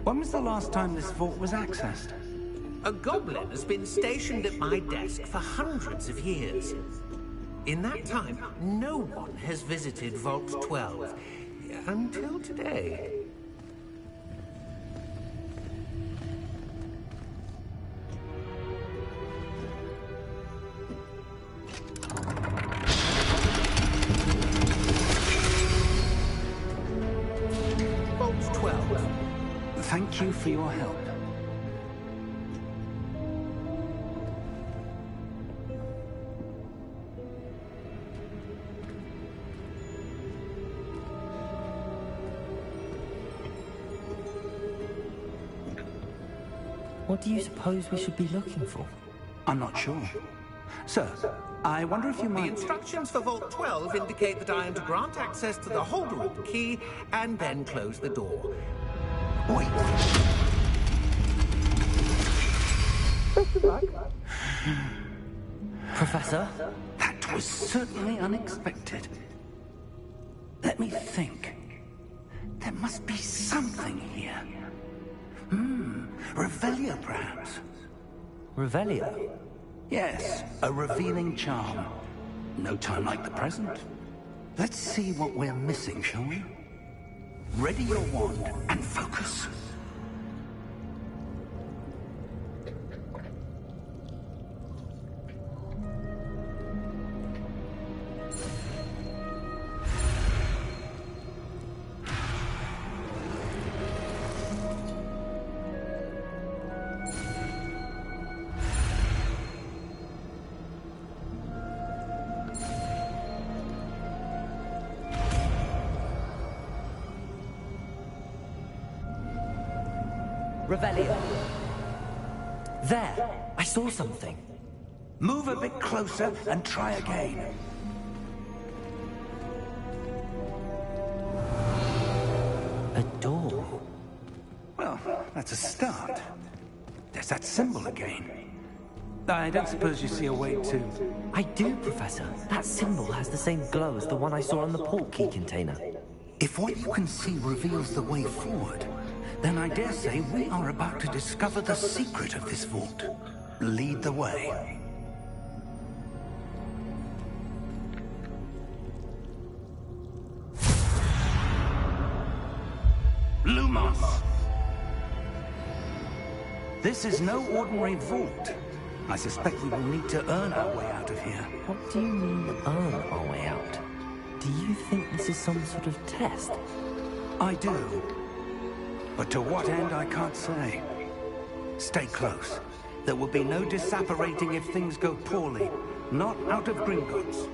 When was the last time this vault was accessed? A goblin has been stationed at my desk for hundreds of years. In that time, no one has visited Vault 12. Until today. Vault 12. Thank you for your help. What do you suppose we should be looking for? I'm not sure. Sir, I wonder if you The might... instructions for Vault 12 indicate that I am to grant access to the holder of the key and then close the door. Wait. Professor? That was certainly unexpected. Let me think. There must be something here. Revelio, perhaps? Revelio? Yes, a revealing charm. No time like the present. Let's see what we're missing, shall we? Ready your wand and focus. Revelio. There! I saw something. Move a bit closer and try again. A door. Well, that's a start. There's that symbol again. I don't suppose you see a way to... I do, Professor. That symbol has the same glow as the one I saw on the port key container. If what you can see reveals the way forward, then I dare say we are about to discover the secret of this vault. Lead the way. Lumos! This is no ordinary vault. I suspect we will need to earn our way out of here. What do you mean, earn our way out? Do you think this is some sort of test? I do. But to what end, I can't say. Stay close. There will be no disapparating if things go poorly. Not out of Gringotts.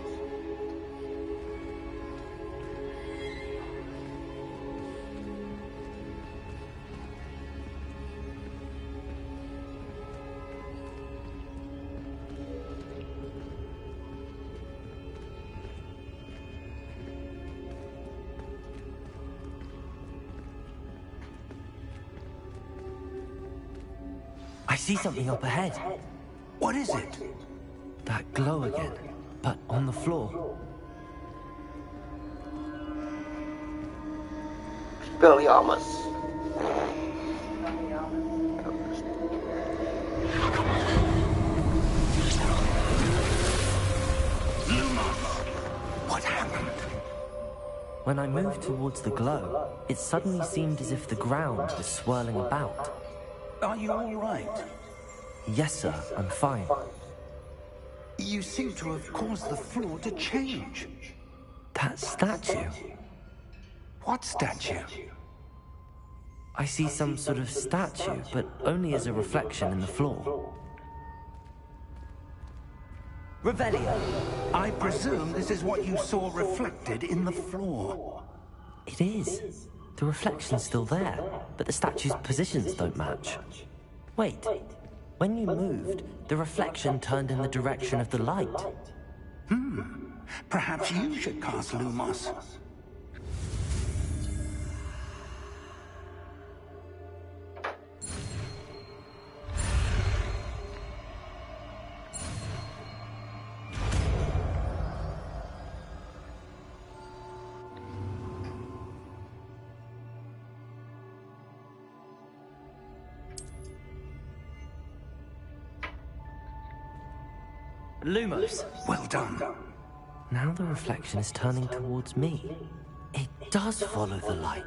I see something up ahead. What is it? That glow again, but on the floor. Expelliarmus. What happened? When I moved towards the glow, it suddenly seemed as if the ground was swirling about. Are you all right? Yes, sir, I'm fine. You seem to have caused the floor to change. That statue? What statue? I see some sort of statue, but only as a reflection in the floor. Revelio! I presume this is what you saw reflected in the floor. It is. The reflection's still there, but the statue's positions don't match. Wait, when you moved, the reflection turned in the direction of the light. Perhaps you should cast Lumos. Lumos. Well done. Now the reflection is turning towards me. It does follow the light.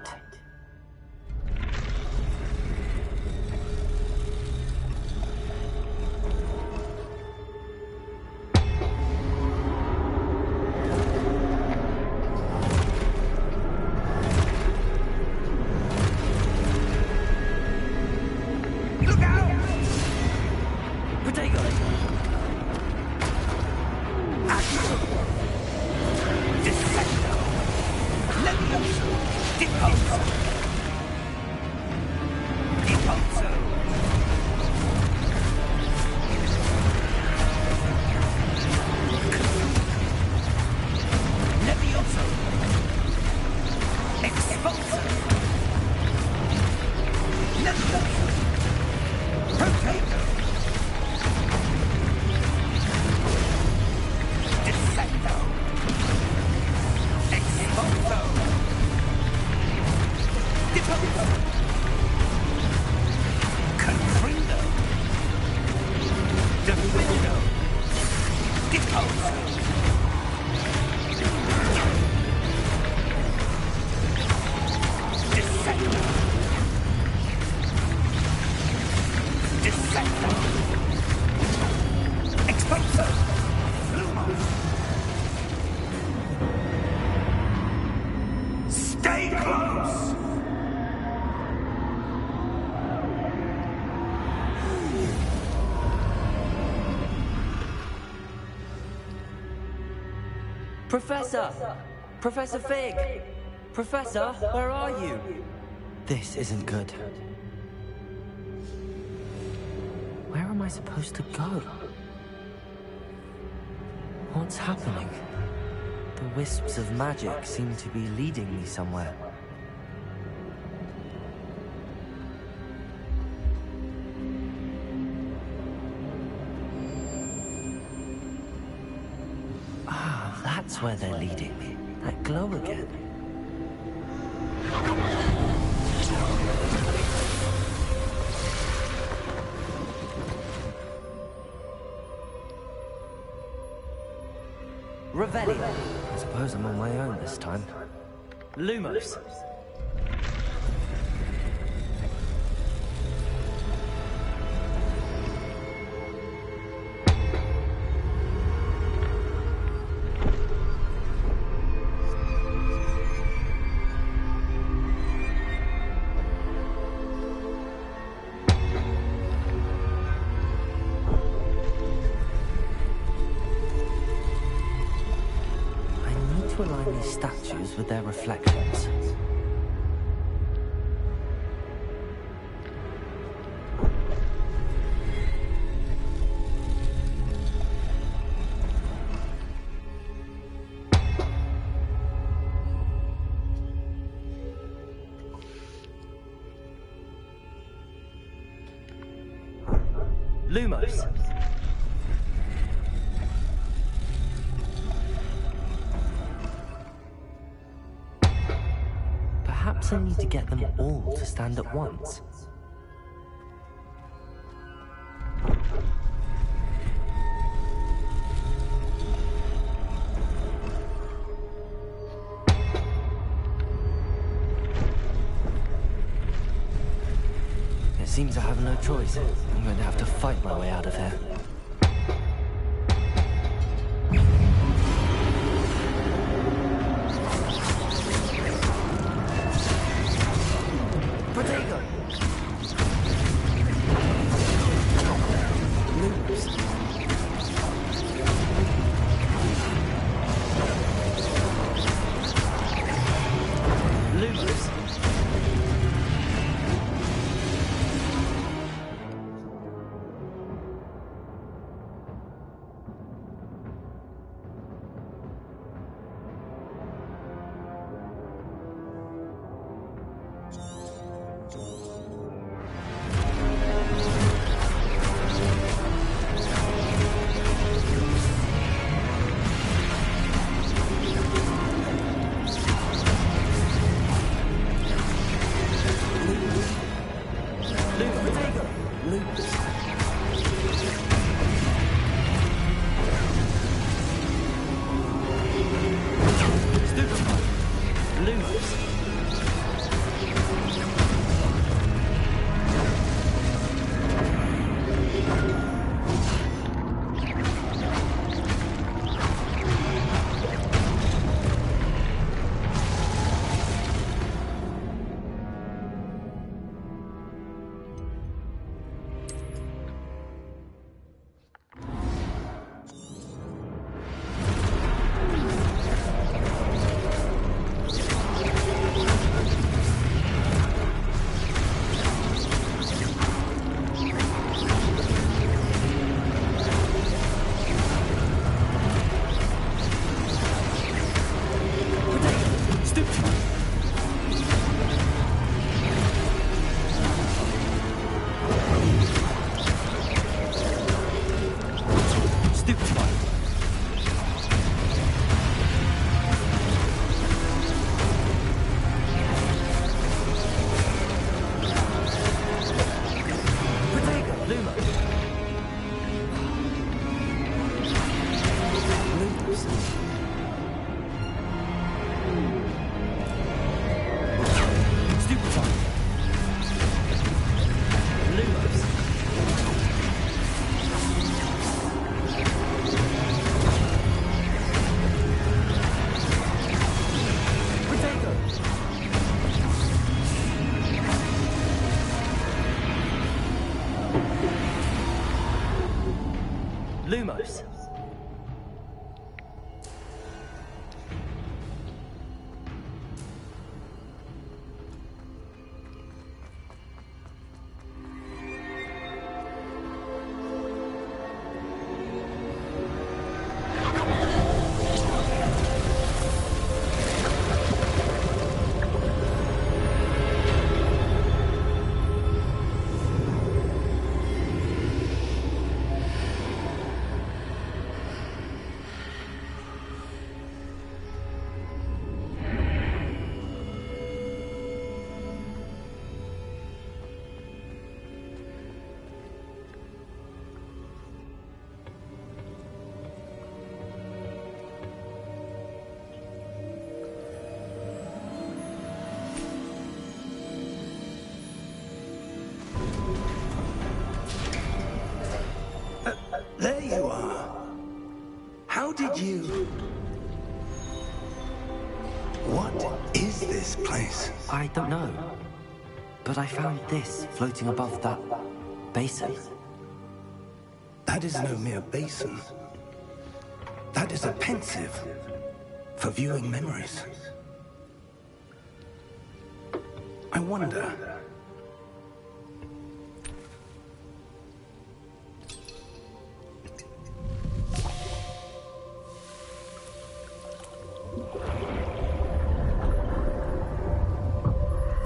Professor! Professor Fig! Professor, where are you? This isn't good. Where am I supposed to go? What's happening? The wisps of magic seem to be leading me somewhere. That's where they're leading me. That glow again. Revelio. I suppose I'm on my own this time. Lumos. Align these statues with their reflections. Lumos. Perhaps I need to get them all to stand at once. It seems I have no choice. I'm going to have to fight my way out of here. Lumos. There you are. How did you... What is this place? I don't know. But I found this floating above that basin. That is no mere basin. That is a pensive for viewing memories. I wonder...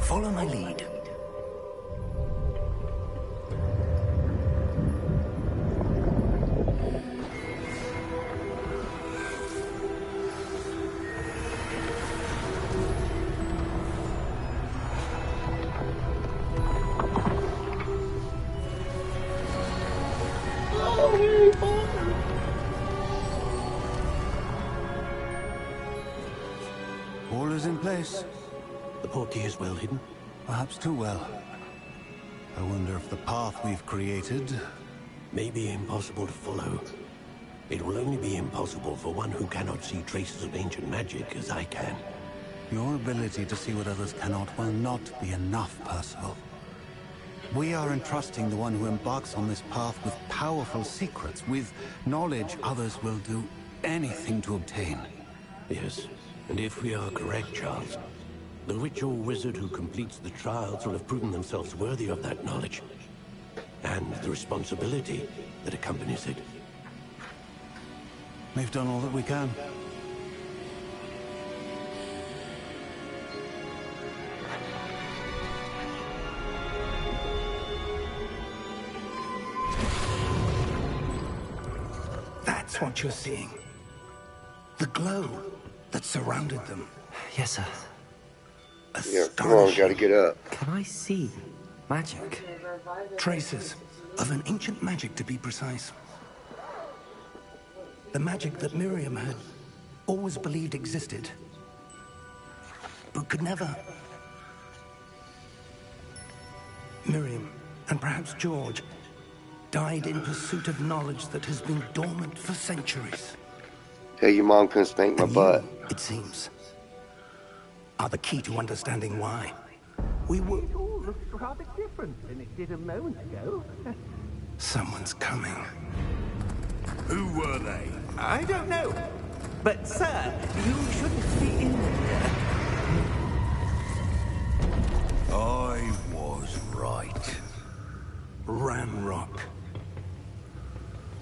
Follow my lead. All is in place. The portkey is well hidden. Perhaps too well. I wonder if the path we've created... May be impossible to follow. It will only be impossible for one who cannot see traces of ancient magic as I can. Your ability to see what others cannot will not be enough, Percival. We are entrusting the one who embarks on this path with powerful secrets, with knowledge others will do anything to obtain. Yes, and if we are correct, Charles, the witch or wizard who completes the trials will have proven themselves worthy of that knowledge, and the responsibility that accompanies it. We've done all that we can. That's what you're seeing. The glow that surrounded them. Yes, sir. Yeah, come on, Astonishing. gotta get up. Can I see magic? Traces of an ancient magic, to be precise. The magic that Miriam had always believed existed, but could never. Miriam, and perhaps George, died in pursuit of knowledge that has been dormant for centuries. Tell your mom couldn't spank my And butt. you, it seems, are the key to understanding why. We were... It all looks rather different than it did a moment ago. Someone's coming. Who were they? I don't know. But, sir, you shouldn't be in there. I was right. Ramrock.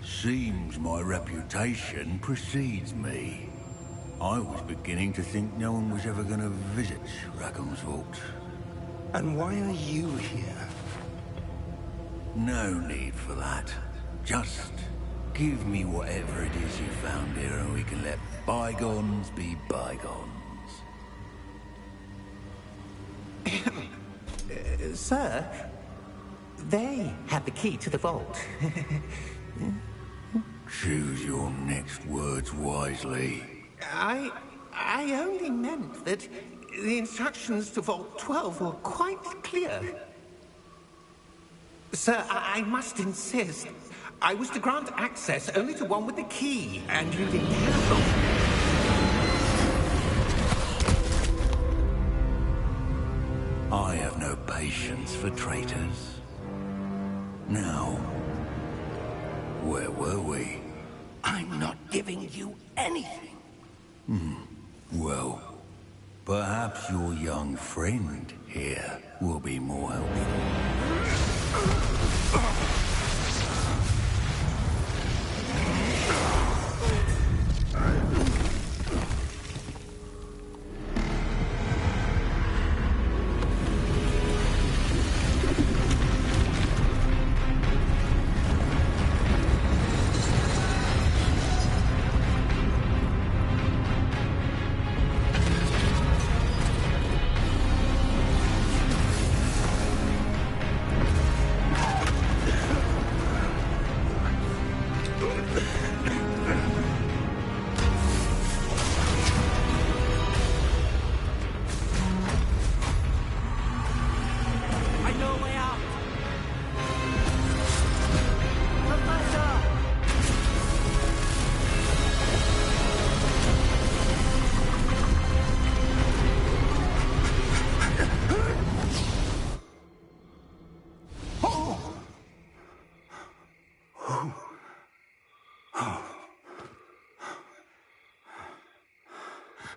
Seems my reputation precedes me. I was beginning to think no one was ever going to visit Rackham's Vault. And why are you here? No need for that. Just give me whatever it is you found here and we can let bygones be bygones. Sir, they have the key to the vault. Choose your next words wisely. I only meant that the instructions to Vault 12 were quite clear. Sir, I must insist. I was to grant access only to one with the key, and you didn't have I have no patience for traitors. Now, where were we? I'm not giving you anything. Well, perhaps your young friend here will be more helpful.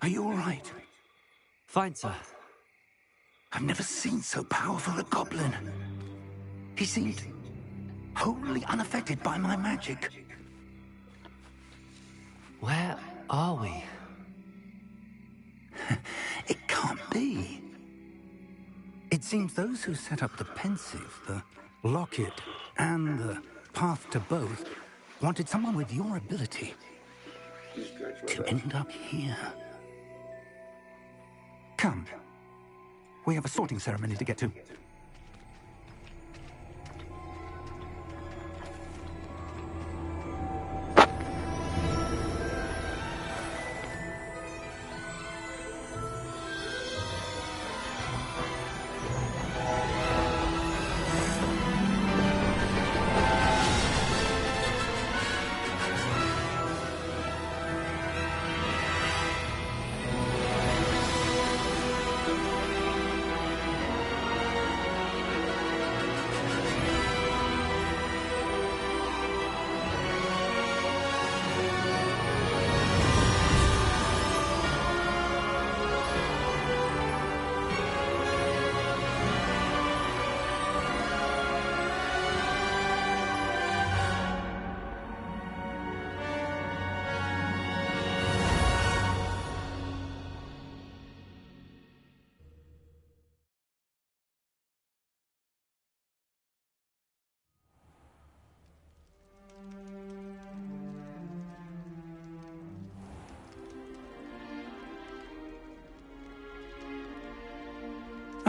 Are you all right? Fine, sir. I've never seen so powerful a goblin. He seemed wholly unaffected by my magic. Where are we? It can't be. It seems those who set up the pensive, the locket, and the path to both wanted someone with your ability to end up here. Come. We have a sorting ceremony to get to.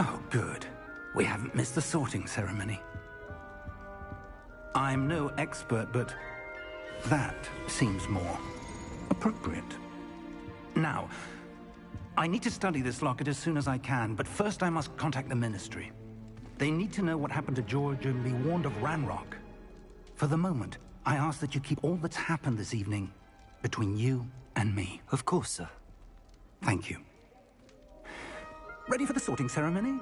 Oh, good. We haven't missed the sorting ceremony. I'm no expert, but that seems more appropriate. Now, I need to study this locket as soon as I can, but first I must contact the Ministry. They need to know what happened to George and be warned of Ranrock. For the moment, I ask that you keep all that's happened this evening between you and me. Of course, sir. Thank you. Ready for the sorting ceremony?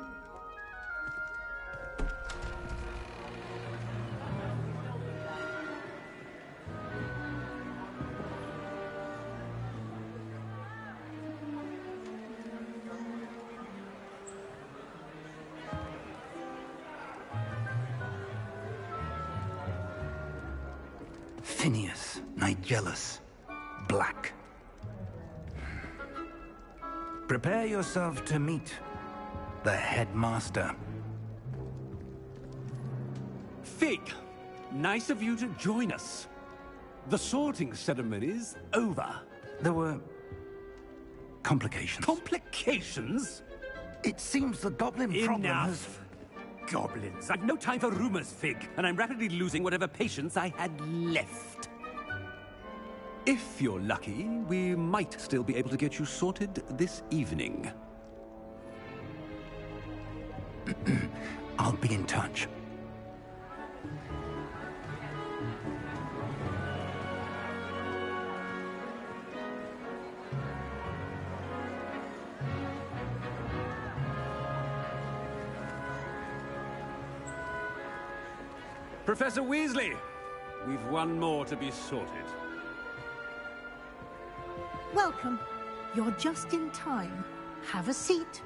Phineas, Nigellus, Black. Prepare yourself to meet the headmaster. Fig, nice of you to join us. The sorting ceremony's over. There were complications. Complications? It seems the goblin problem has... Enough. Goblins. I've no time for rumors, Fig, and I'm rapidly losing whatever patience I had left. If you're lucky, we might still be able to get you sorted this evening. I'll be in touch. Professor Weasley, we've one more to be sorted. Welcome. You're just in time. Have a seat.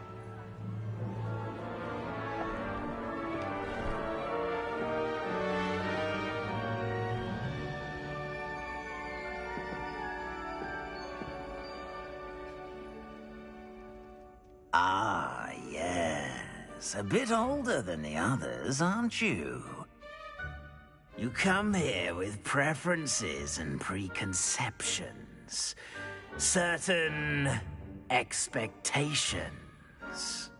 Ah, yes. A bit older than the others, aren't you? You come here with preferences and preconceptions. Certain expectations.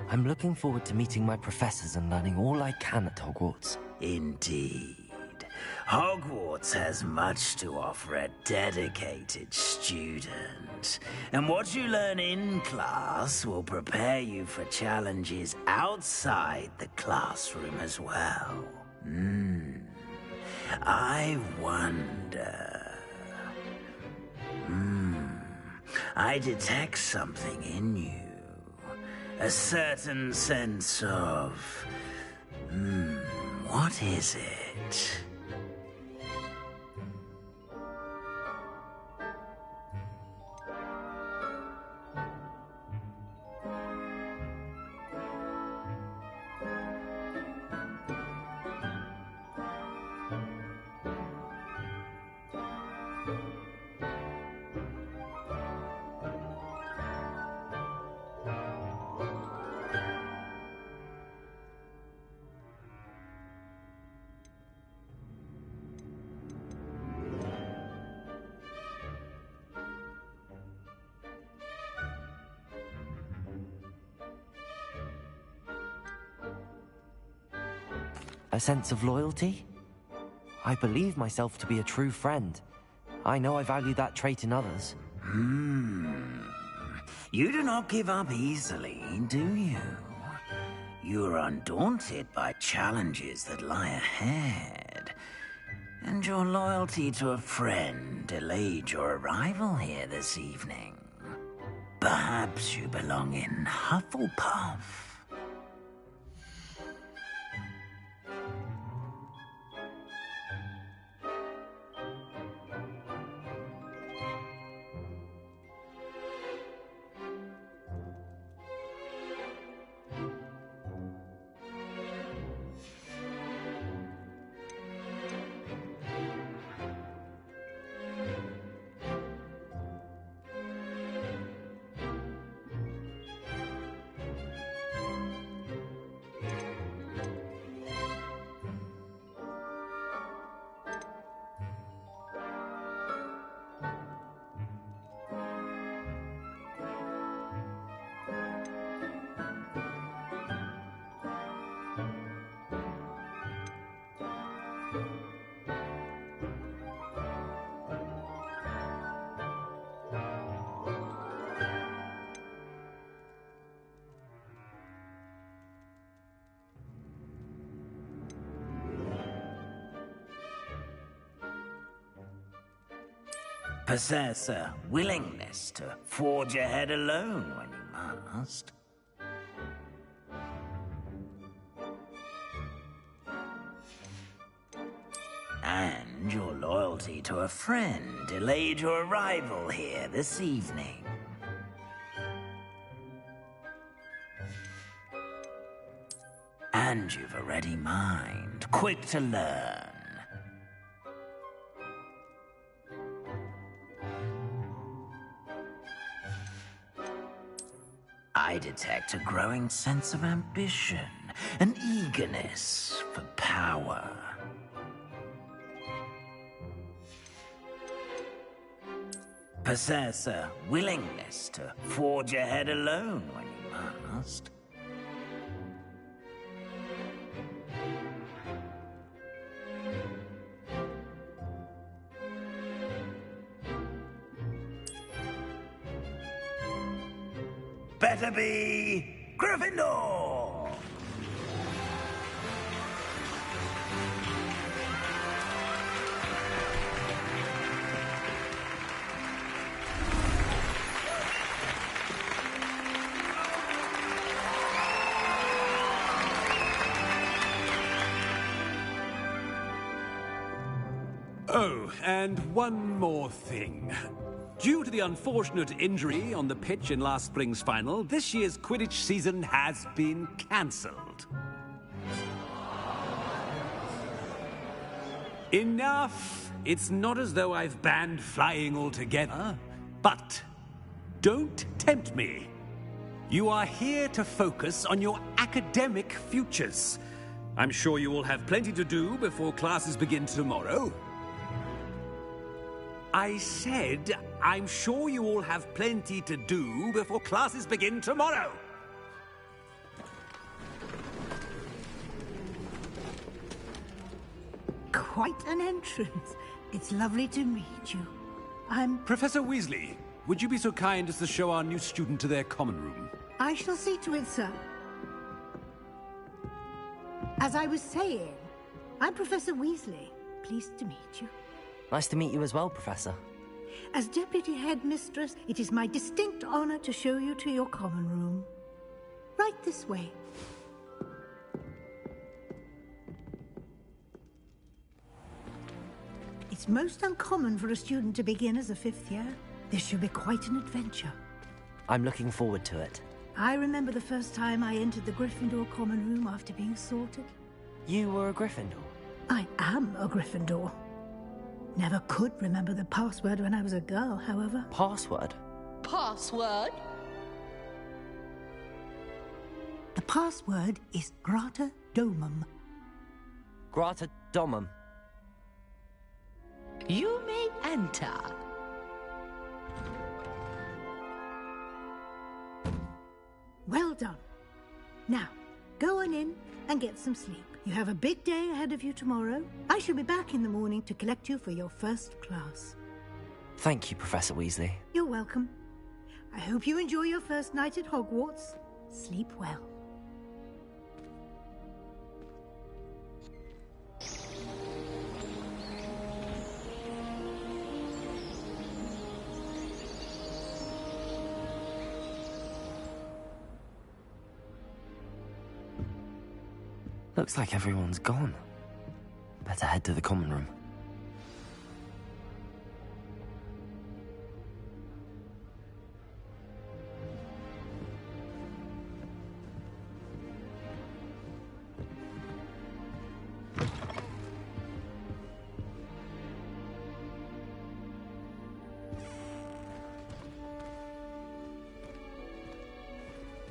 I'm looking forward to meeting my professors and learning all I can at Hogwarts. Indeed. Hogwarts has much to offer a dedicated student. And what you learn in class will prepare you for challenges outside the classroom as well. I wonder... I detect something in you. A certain sense of... what is it? A sense of loyalty? I believe myself to be a true friend. I know I value that trait in others. You do not give up easily, do you? You are undaunted by challenges that lie ahead. And your loyalty to a friend delayed your arrival here this evening. Perhaps you belong in Hufflepuff. Possess a willingness to forge ahead alone when you must. And your loyalty to a friend delayed your arrival here this evening. And you've a ready mind, quick to learn. I detect a growing sense of ambition, an eagerness for power. Possess a willingness to forge ahead alone when you must. Better be Gryffindor! Oh, and one more thing. Due to the unfortunate injury on the pitch in last spring's final, this year's Quidditch season has been cancelled. Enough! It's not as though I've banned flying altogether, but don't tempt me. You are here to focus on your academic futures. I'm sure you will have plenty to do before classes begin tomorrow. I said, I'm sure you all have plenty to do before classes begin tomorrow. Quite an entrance. It's lovely to meet you. I'm... Professor Weasley, would you be so kind as to show our new student to their common room? I shall see to it, sir. As I was saying, I'm Professor Weasley. Pleased to meet you. Nice to meet you as well, Professor. As Deputy Headmistress, it is my distinct honor to show you to your common room. Right this way. It's most uncommon for a student to begin as a fifth year. This should be quite an adventure. I'm looking forward to it. I remember the first time I entered the Gryffindor common room after being sorted. You were a Gryffindor? I am a Gryffindor. Never could remember the password when I was a girl, however. Password? Password? The password is Grata Domum. Grata Domum. You may enter. Well done. Now, go on in and get some sleep. You have a big day ahead of you tomorrow. I shall be back in the morning to collect you for your first class. Thank you, Professor Weasley. You're welcome. I hope you enjoy your first night at Hogwarts. Sleep well. Looks like everyone's gone. Better head to the common room.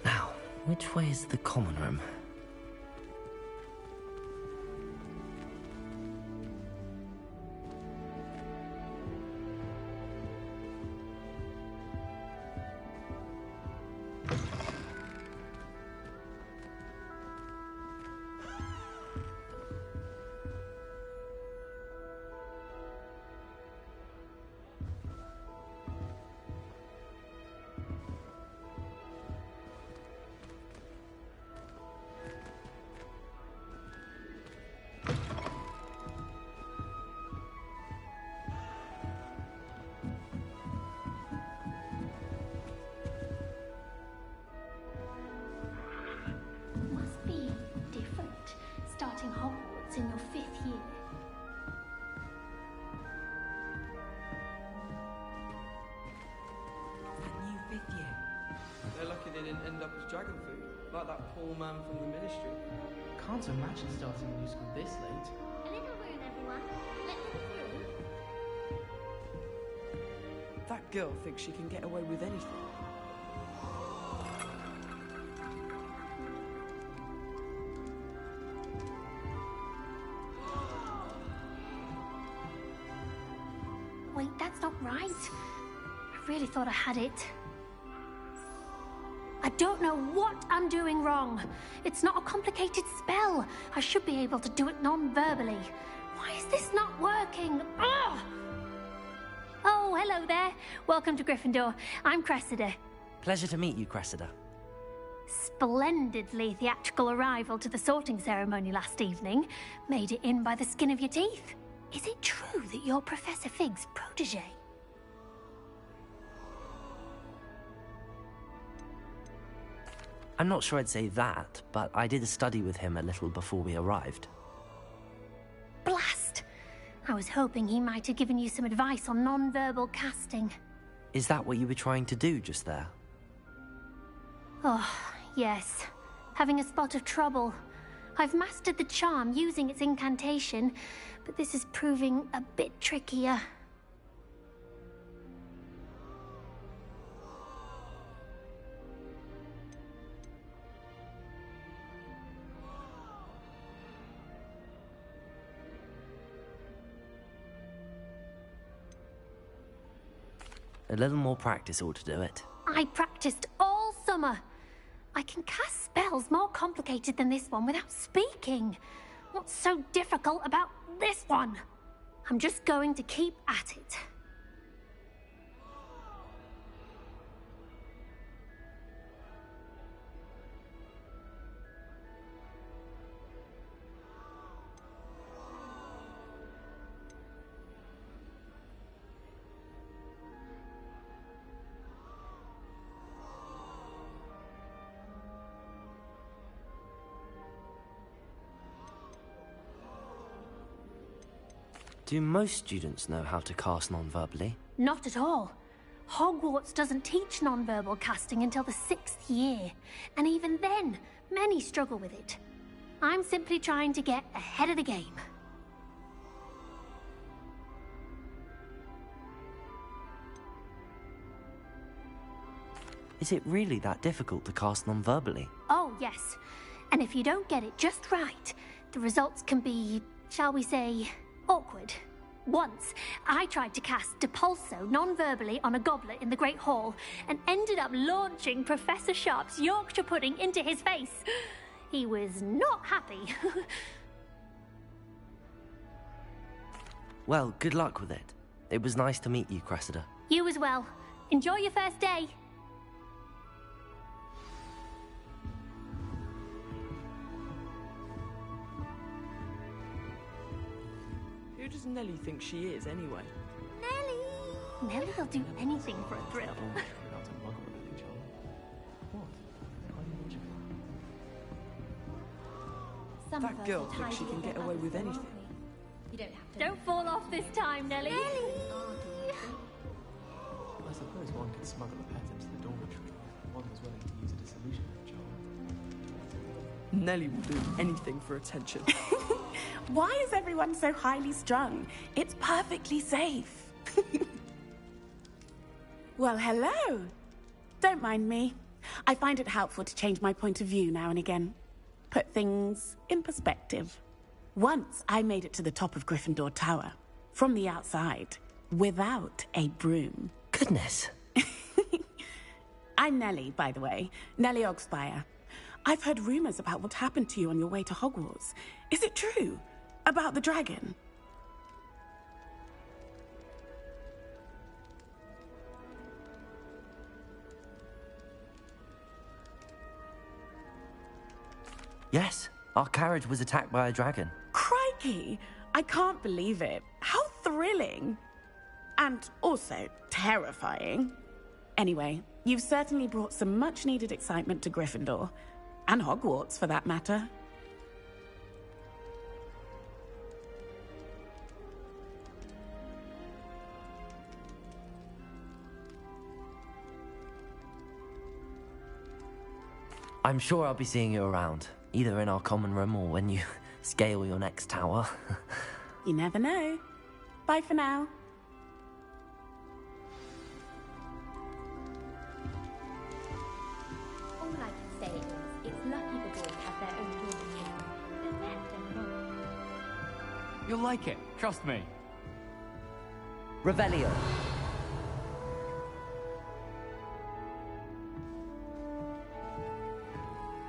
Now, which way is the common room? Must be different, starting Hogwarts in your 5th year. That new 5th year. They're lucky they didn't end up as dragon food, like that poor man from the ministry. Can't imagine starting a new school this late. A little room, everyone. Let them through. That girl thinks she can get away with anything. Wait, that's not right. I really thought I had it. I don't know what I'm doing wrong. It's not a complicated spell. I should be able to do it non-verbally. Why is this not working? Ugh! Oh, hello there. Welcome to Gryffindor. I'm Cressida. Pleasure to meet you, Cressida. Splendidly theatrical arrival to the sorting ceremony last evening. Made it in by the skin of your teeth. Is it true that you're Professor Fig's protege? I'm not sure I'd say that, but I did study with him a little before we arrived. Blast! I was was hoping he might have given you some advice on non-verbal casting. Is that what you were trying to do just there? Oh, yes. Having a spot of trouble. I've mastered the charm using its incantation, but this is proving a bit trickier. A little more practice ought to do it. I practiced all summer. I can cast spells more complicated than this one without speaking. What's so difficult about this one? I'm just going to keep at it. Do most students know how to cast non-verbally? Not at all. Hogwarts doesn't teach non-verbal casting until the 6th year, and even then, many struggle with it. I'm simply trying to get ahead of the game. Is it really that difficult to cast non-verbally? Oh, yes. And if you don't get it just right, the results can be, shall we say, awkward. Once, I tried to cast Depulso non-verbally on a goblet in the Great Hall and ended up launching Professor Sharp's Yorkshire pudding into his face. He was not happy. Well, good luck with it. It was nice to meet you, Cressida. You as well. Enjoy your first day. Who does Nellie think she is, anyway? Nellie! Nellie will do anything for a thrill. That girl thinks she can get away with anything. You don't have to. Don't fall off this time, Nellie. I suppose one could smuggle a pet into the dormitory. One was willing to use a disillusionment charm. Nellie will do anything for attention. Why is everyone so highly strung? It's perfectly safe. Well, hello. Don't mind me. I find it helpful to change my point of view now and again. Put things in perspective. Once I made it to the top of Gryffindor Tower, from the outside, without a broom. Goodness. I'm Nellie, by the way. Nellie Ogspire. I've heard rumors about what happened to you on your way to Hogwarts. Is it true? About the dragon? Yes, our carriage was attacked by a dragon. Crikey! I can't believe it. How thrilling! And also terrifying. Anyway, you've certainly brought some much-needed excitement to Gryffindor. And Hogwarts, for that matter. I'm sure I'll be seeing you around, either in our common room or when you scale your next tower. You never know. Bye for now. All I can say is, it's lucky the boys have their own dormitory. The vet and You'll like it, trust me. Revelio.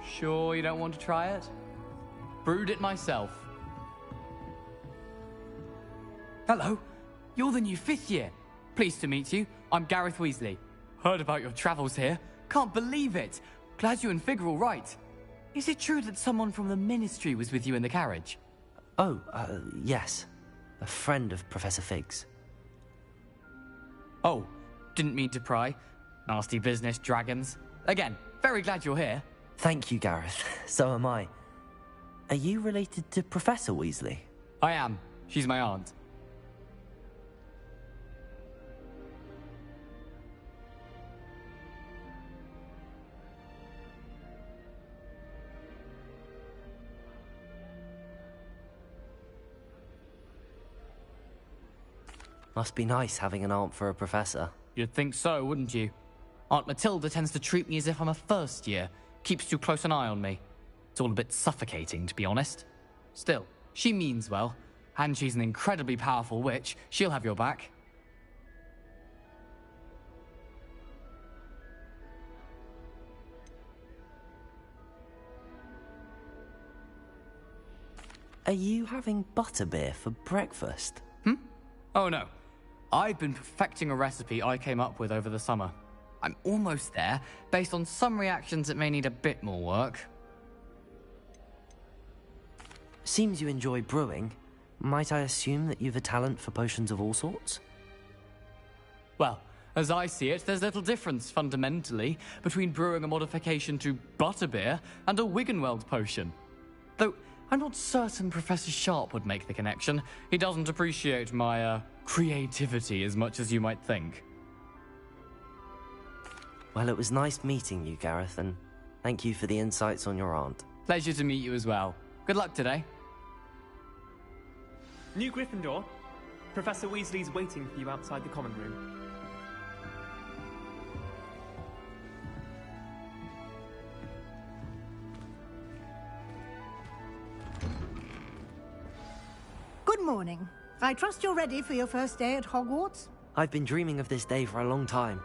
Sure you don't want to try it? Brewed it myself. Hello, you're the new 5th year. Pleased to meet you. I'm Gareth Weasley. Heard about your travels here. Can't believe it. Glad you and Fig are all right. Is it true that someone from the Ministry was with you in the carriage? Oh, yes. A friend of Professor Fig's. Oh, didn't mean to pry. Nasty business, dragons. Again, very glad you're here. Thank you, Gareth. So am I. Are you related to Professor Weasley? I am. She's my aunt. Must be nice having an aunt for a professor. You'd think so, wouldn't you? Aunt Matilda tends to treat me as if I'm a first year. Keeps too close an eye on me. It's all a bit suffocating, to be honest. Still, she means well. And she's an incredibly powerful witch. She'll have your back. Are you having butterbeer for breakfast? Oh no. I've been perfecting a recipe I came up with over the summer. I'm almost there, based on some reactions that may need a bit more work. Seems you enjoy brewing. Might I assume that you've a talent for potions of all sorts? Well, as I see it, there's little difference, fundamentally, between brewing a modification to butterbeer and a Wiggenweld potion. Though, I'm not certain Professor Sharp would make the connection. He doesn't appreciate my, creativity as much as you might think. Well, it was nice meeting you, Gareth, and thank you for the insights on your aunt. Pleasure to meet you as well. Good luck today. New Gryffindor. Professor Weasley's waiting for you outside the common room. Good morning. I trust you're ready for your first day at Hogwarts? I've been dreaming of this day for a long time.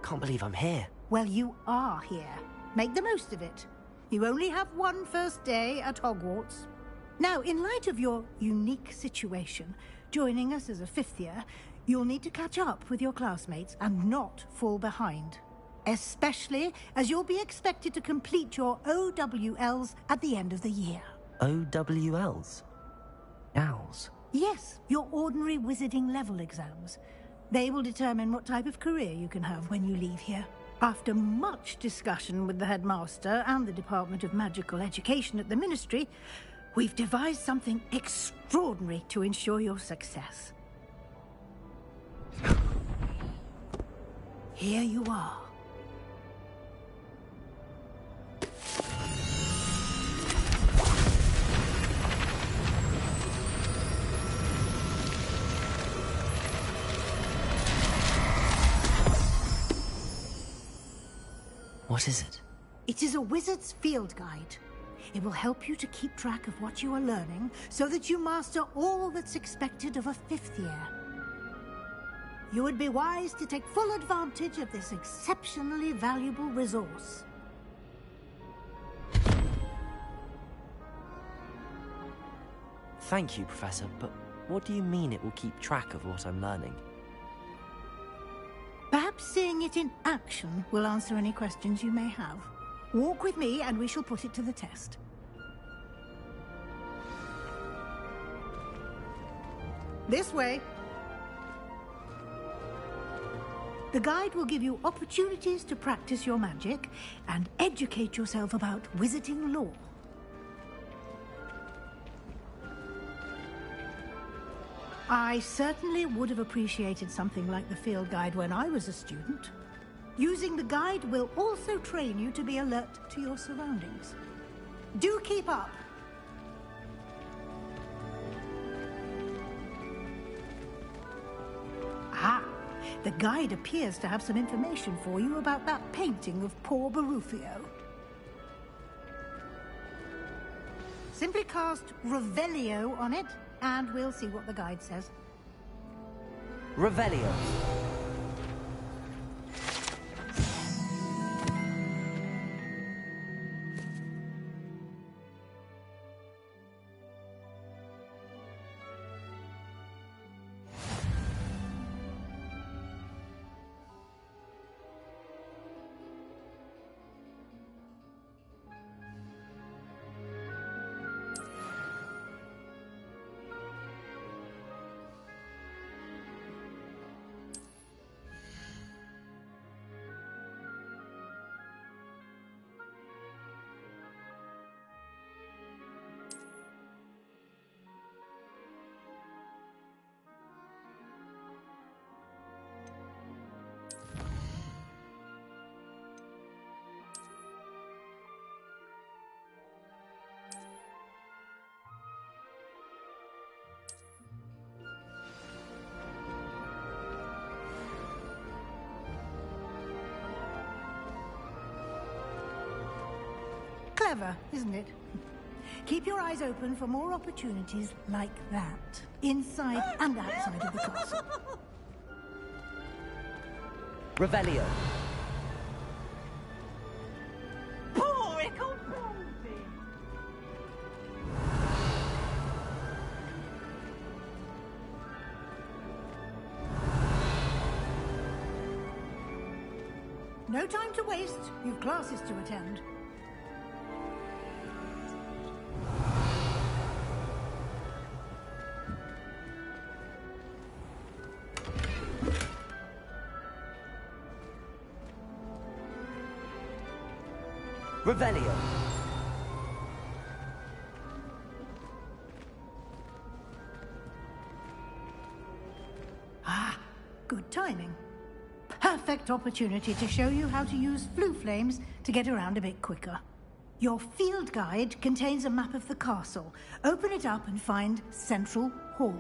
Can't believe I'm here. Well, you are here. Make the most of it. You only have one first day at Hogwarts. Now, in light of your unique situation, joining us as a fifth year, you'll need to catch up with your classmates and not fall behind. Especially as you'll be expected to complete your OWLs at the end of the year. OWLs? Owls? Yes, your ordinary wizarding level exams. They will determine what type of career you can have when you leave here. After much discussion with the headmaster and the Department of Magical Education at the Ministry, we've devised something extraordinary to ensure your success. Here you are. What is it? It is a wizard's field guide. It will help you to keep track of what you are learning so that you master all that's expected of a fifth year. You would be wise to take full advantage of this exceptionally valuable resource. Thank you, Professor, but what do you mean it will keep track of what I'm learning? Perhaps seeing it in action will answer any questions you may have. Walk with me and we shall put it to the test. This way. The guide will give you opportunities to practice your magic and educate yourself about wizarding lore. I certainly would have appreciated something like the field guide when I was a student. Using the guide will also train you to be alert to your surroundings. Do keep up! Ah, the guide appears to have some information for you about that painting of poor Barufio. Simply cast Revelio on it, and we'll see what the guide says. Revelio. Clever, isn't it? Keep your eyes open for more opportunities like that, inside and outside of the castle. Revelio. No time to waste. You've classes to attend. Revelio. Ah, good timing. Perfect opportunity to show you how to use flue flames to get around a bit quicker. Your field guide contains a map of the castle. Open it up and find Central Hall.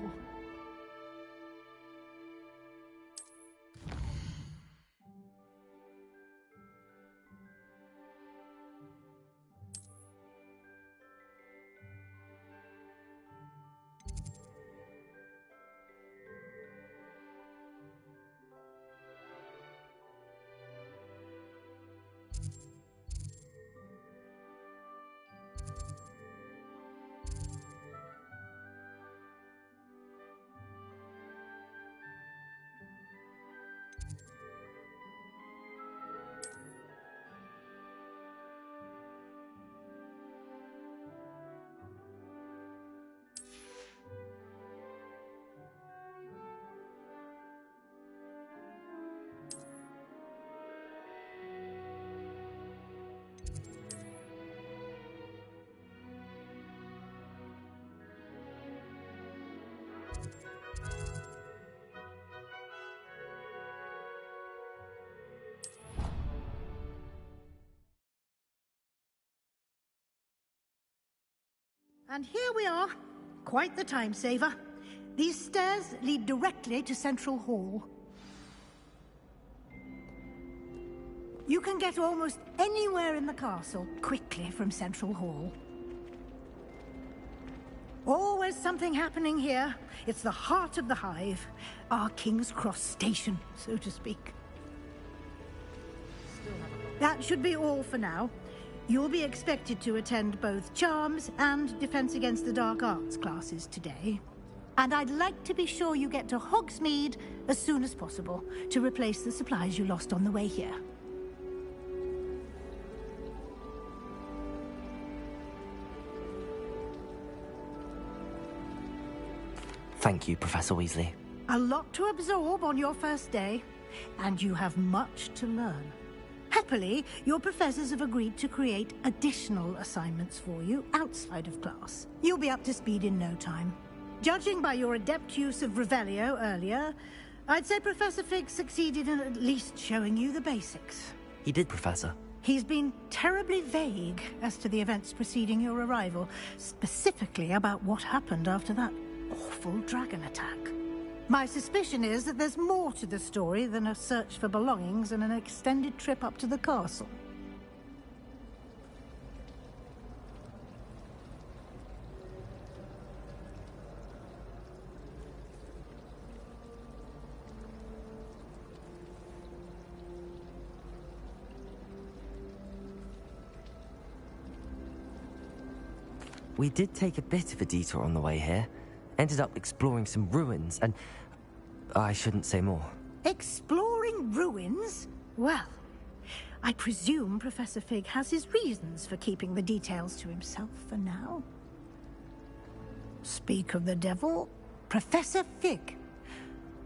And here we are. Quite the time saver. These stairs lead directly to Central Hall. You can get almost anywhere in the castle quickly from Central Hall. Always something happening here. It's the heart of the hive. Our King's Cross station, so to speak. That should be all for now. You'll be expected to attend both Charms and Defense Against the Dark Arts classes today. And I'd like to be sure you get to Hogsmeade as soon as possible to replace the supplies you lost on the way here. Thank you, Professor Weasley. A lot to absorb on your first day, and you have much to learn. Happily, your professors have agreed to create additional assignments for you outside of class. You'll be up to speed in no time. Judging by your adept use of Revelio earlier, I'd say Professor Fig succeeded in at least showing you the basics. He did, Professor. He's been terribly vague as to the events preceding your arrival, specifically about what happened after that awful dragon attack. My suspicion is that there's more to the story than a search for belongings and an extended trip up to the castle. We did take a bit of a detour on the way here. Ended up exploring some ruins, and I shouldn't say more. Exploring ruins? Well, I presume Professor Fig has his reasons for keeping the details to himself for now. Speak of the devil, Professor Fig.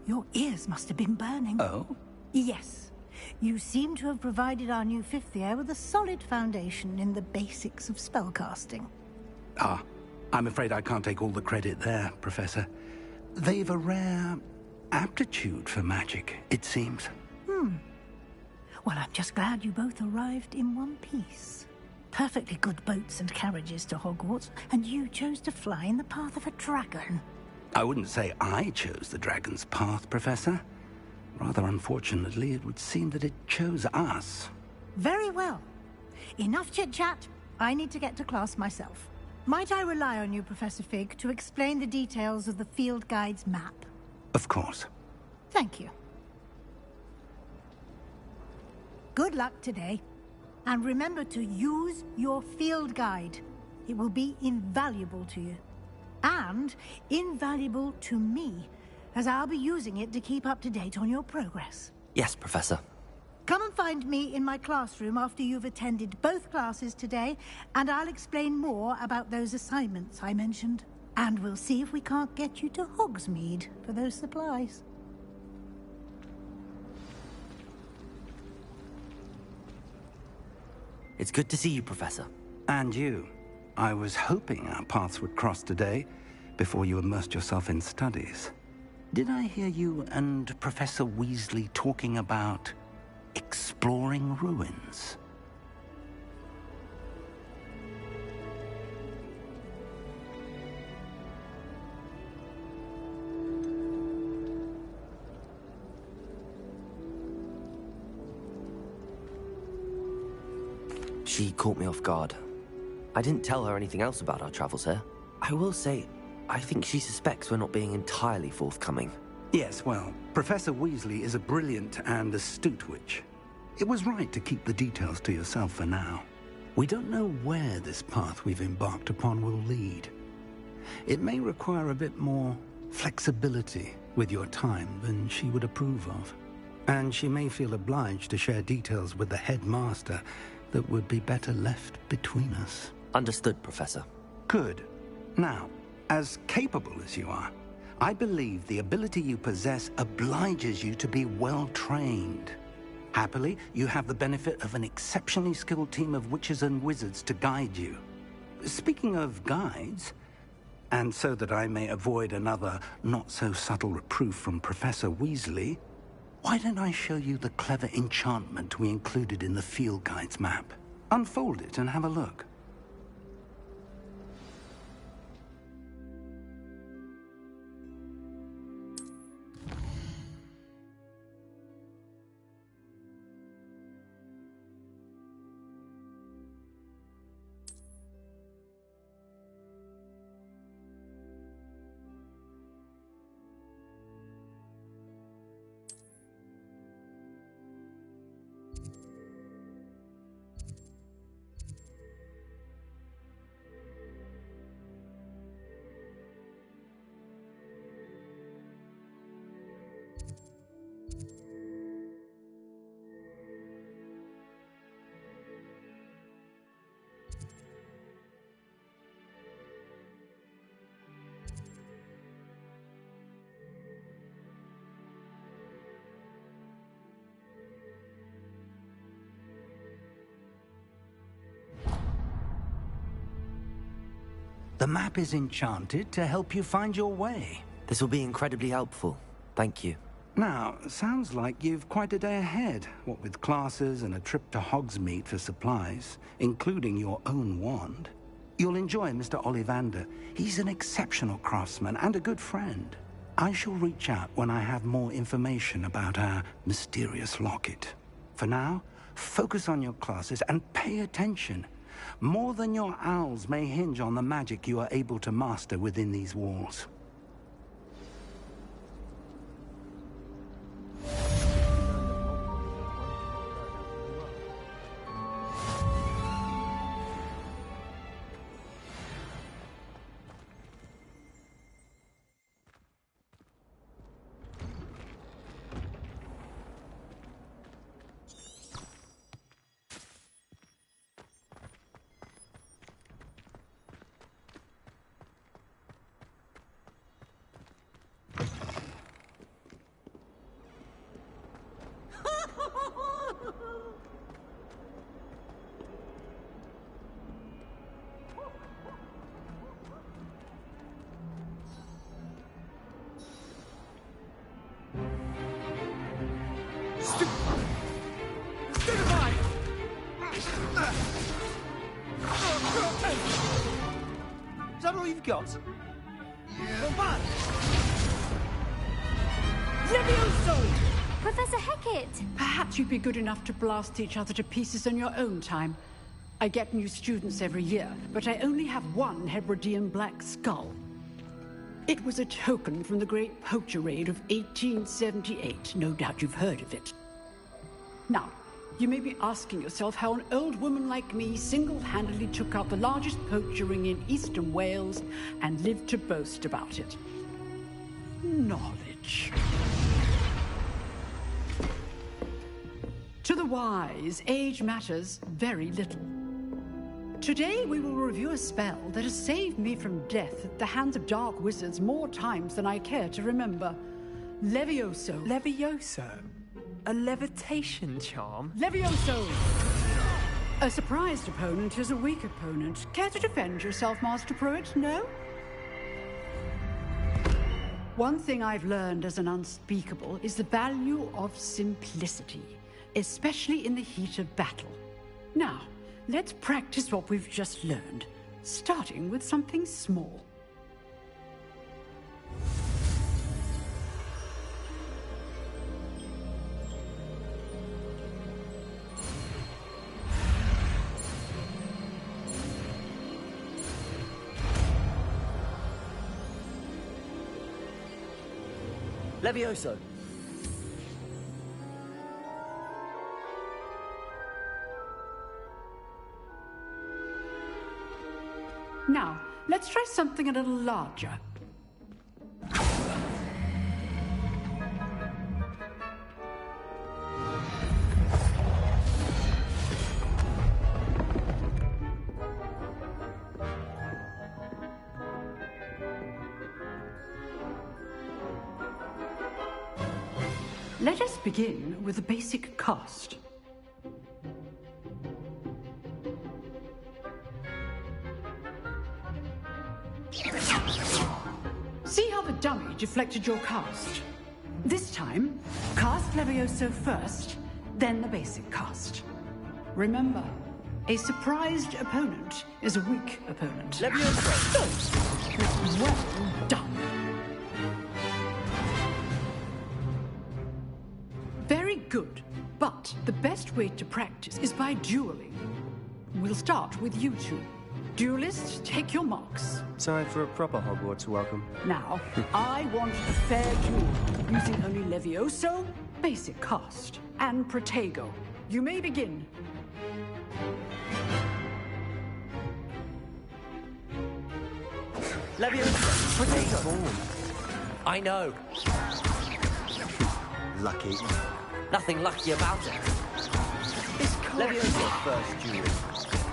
Your ears must have been burning. Oh? Yes. You seem to have provided our new fifth year with a solid foundation in the basics of spellcasting. Ah, I'm afraid I can't take all the credit there, Professor. They've a rare aptitude for magic, it seems. Well, I'm just glad you both arrived in one piece. Perfectly good boats and carriages to Hogwarts, and you chose to fly in the path of a dragon. I wouldn't say I chose the dragon's path, Professor. Rather unfortunately, it would seem that it chose us. Very well. Enough chit-chat. I need to get to class myself. Might I rely on you, Professor Fig, to explain the details of the field guide's map? Of course. Thank you. Good luck today. And remember to use your field guide. It will be invaluable to you. And invaluable to me, as I'll be using it to keep up to date on your progress. Yes, Professor. Come and find me in my classroom after you've attended both classes today, and I'll explain more about those assignments I mentioned. And we'll see if we can't get you to Hogsmeade for those supplies. It's good to see you, Professor. And you. I was hoping our paths would cross today, before you immersed yourself in studies. Did I hear you and Professor Weasley talking about exploring ruins? She caught me off guard. I didn't tell her anything else about our travels here. I will say, I think she suspects we're not being entirely forthcoming. Yes, well, Professor Weasley is a brilliant and astute witch. It was right to keep the details to yourself for now. We don't know where this path we've embarked upon will lead. It may require a bit more flexibility with your time than she would approve of. And she may feel obliged to share details with the headmaster that would be better left between us. Understood, Professor. Good. Now, as capable as you are, I believe the ability you possess obliges you to be well-trained. Happily, you have the benefit of an exceptionally skilled team of witches and wizards to guide you. Speaking of guides, and so that I may avoid another not-so-subtle reproof from Professor Weasley, why don't I show you the clever enchantment we included in the field guide's map? Unfold it and have a look. The map is enchanted to help you find your way. This will be incredibly helpful. Thank you. Now, sounds like you've quite a day ahead, what with classes and a trip to Hogsmeade for supplies, including your own wand. You'll enjoy Mr. Ollivander. He's an exceptional craftsman and a good friend. I shall reach out when I have more information about our mysterious locket. For now, focus on your classes and pay attention. More than your owls may hinge on the magic you are able to master within these walls. Is that all you've got? Yeah. Come Levioso! Professor Hecat! Perhaps you'd be good enough to blast each other to pieces on your own time. I get new students every year, but I only have one Hebridean black skull. It was a token from the Great Poacher Raid of 1878. No doubt you've heard of it. Now, you may be asking yourself how an old woman like me single-handedly took out the largest poacher ring in eastern Wales and lived to boast about it. Knowledge. To the wise, age matters very little. Today we will review a spell that has saved me from death at the hands of dark wizards more times than I care to remember. Levioso. Levioso? A levitation charm? Levioso! A surprised opponent is a weak opponent. Care to defend yourself, Master Pruitt? No? One thing I've learned as an unspeakable is the value of simplicity, especially in the heat of battle. Now, let's practice what we've just learned, starting with something small. Levioso. Now, let's try something a little larger. Let us begin with the basic cast. See how the dummy deflected your cast? This time, cast Levioso first, then the basic cast. Remember, a surprised opponent is a weak opponent. Levioso! Well done. Very good, but the best way to practice is by dueling. We'll start with you two. Duelists, take your marks. Time for a proper Hogwarts welcome. Now, I want a fair duel, using only Levioso, basic cast, and Protego. You may begin. Levioso! Protego! I know. Lucky. Nothing lucky about it. It's Levioso's first duel.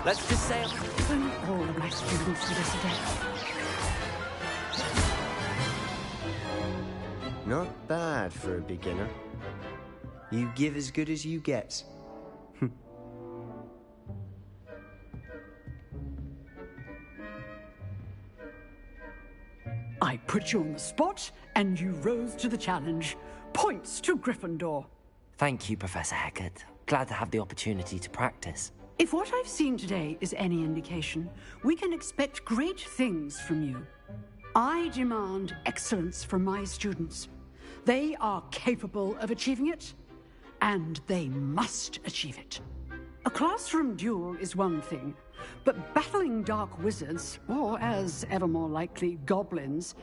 Let's just say only all of my students for this day. Not bad for a beginner. You give as good as you get. I put you on the spot, and you rose to the challenge. Points to Gryffindor. Thank you, Professor Hecat. Glad to have the opportunity to practice. If what I've seen today is any indication, we can expect great things from you. I demand excellence from my students. They are capable of achieving it, and they must achieve it. A classroom duel is one thing, but battling dark wizards, or as ever more likely, goblins,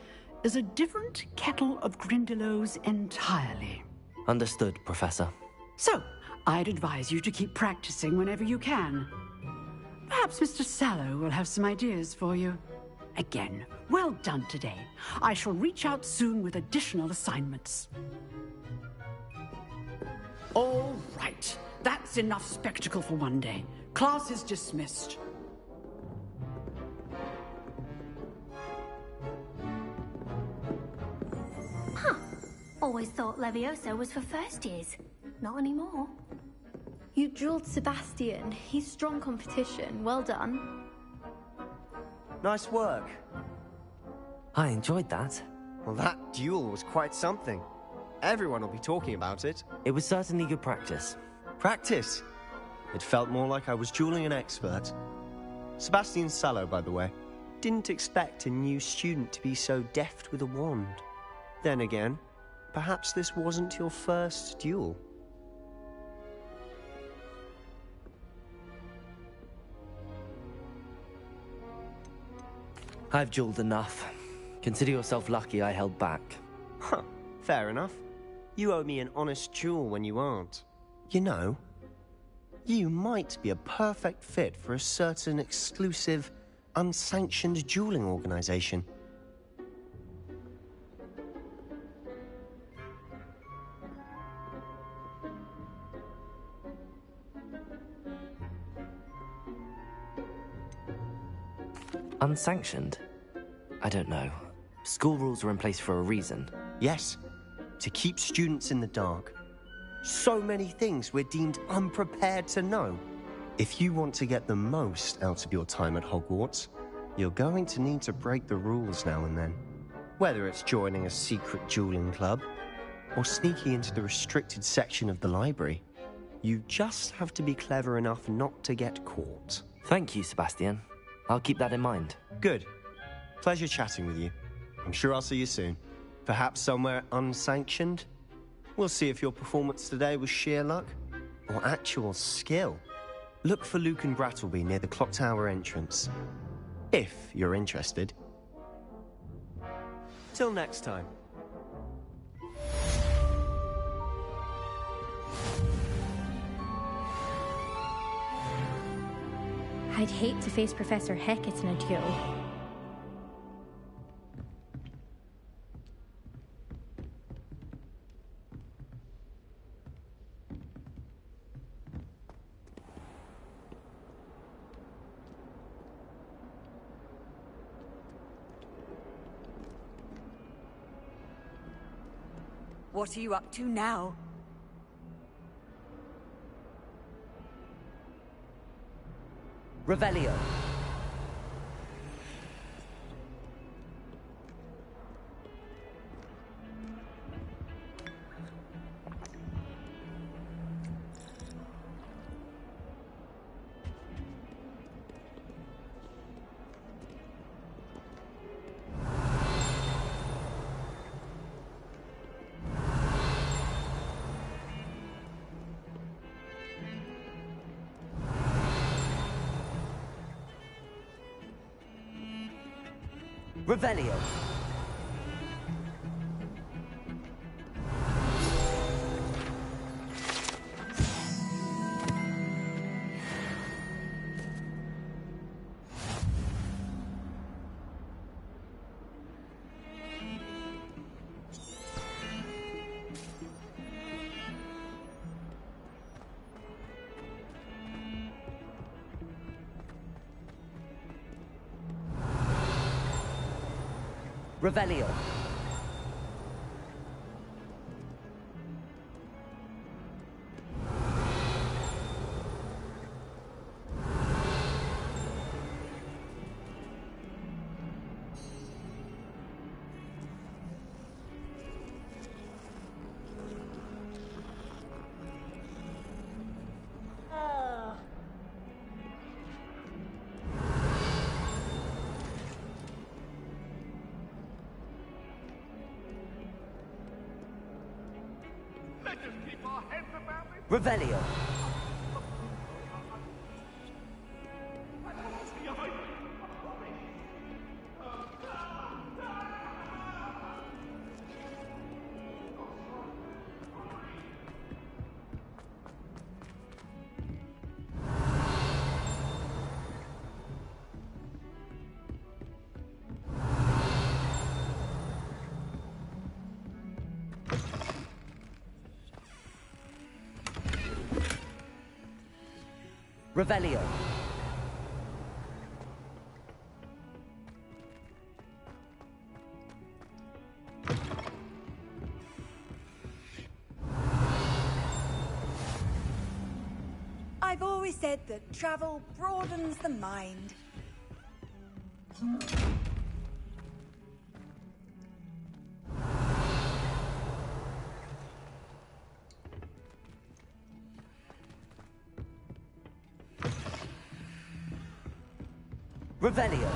is a different kettle of Grindylows entirely. Understood, Professor. So, I'd advise you to keep practicing whenever you can. Perhaps Mr. Sallow will have some ideas for you. Again, well done today. I shall reach out soon with additional assignments. All right. That's enough spectacle for one day. Class is dismissed. Huh. Always thought Levioso was for first years. Not anymore. You drilled Sebastian. He's strong competition. Well done. Nice work. I enjoyed that. Well, that duel was quite something. Everyone will be talking about it. It was certainly good practice. Practice? It felt more like I was dueling an expert. Sebastian Sallow, by the way. Didn't expect a new student to be so deft with a wand. Then again, perhaps this wasn't your first duel. I've jeweled enough. Consider yourself lucky I held back. Huh, fair enough. You owe me an honest jewel when you aren't. You know, you might be a perfect fit for a certain exclusive, unsanctioned dueling organization. Unsanctioned? I don't know. School rules are in place for a reason. Yes, to keep students in the dark. So many things we're deemed unprepared to know. If you want to get the most out of your time at Hogwarts, you're going to need to break the rules now and then. Whether it's joining a secret dueling club, or sneaking into the restricted section of the library, you just have to be clever enough not to get caught. Thank you, Sebastian. I'll keep that in mind. Good. Pleasure chatting with you. I'm sure I'll see you soon. Perhaps somewhere unsanctioned? We'll see if your performance today was sheer luck or actual skill. Look for Luke and Brattleby near the clock tower entrance. If you're interested. Till next time. I'd hate to face Professor Hecat in a duel. What are you up to now? Revelio. Revelio. Revelio. Revelio. Revelio. I've always said that travel broadens the mind. Revelio.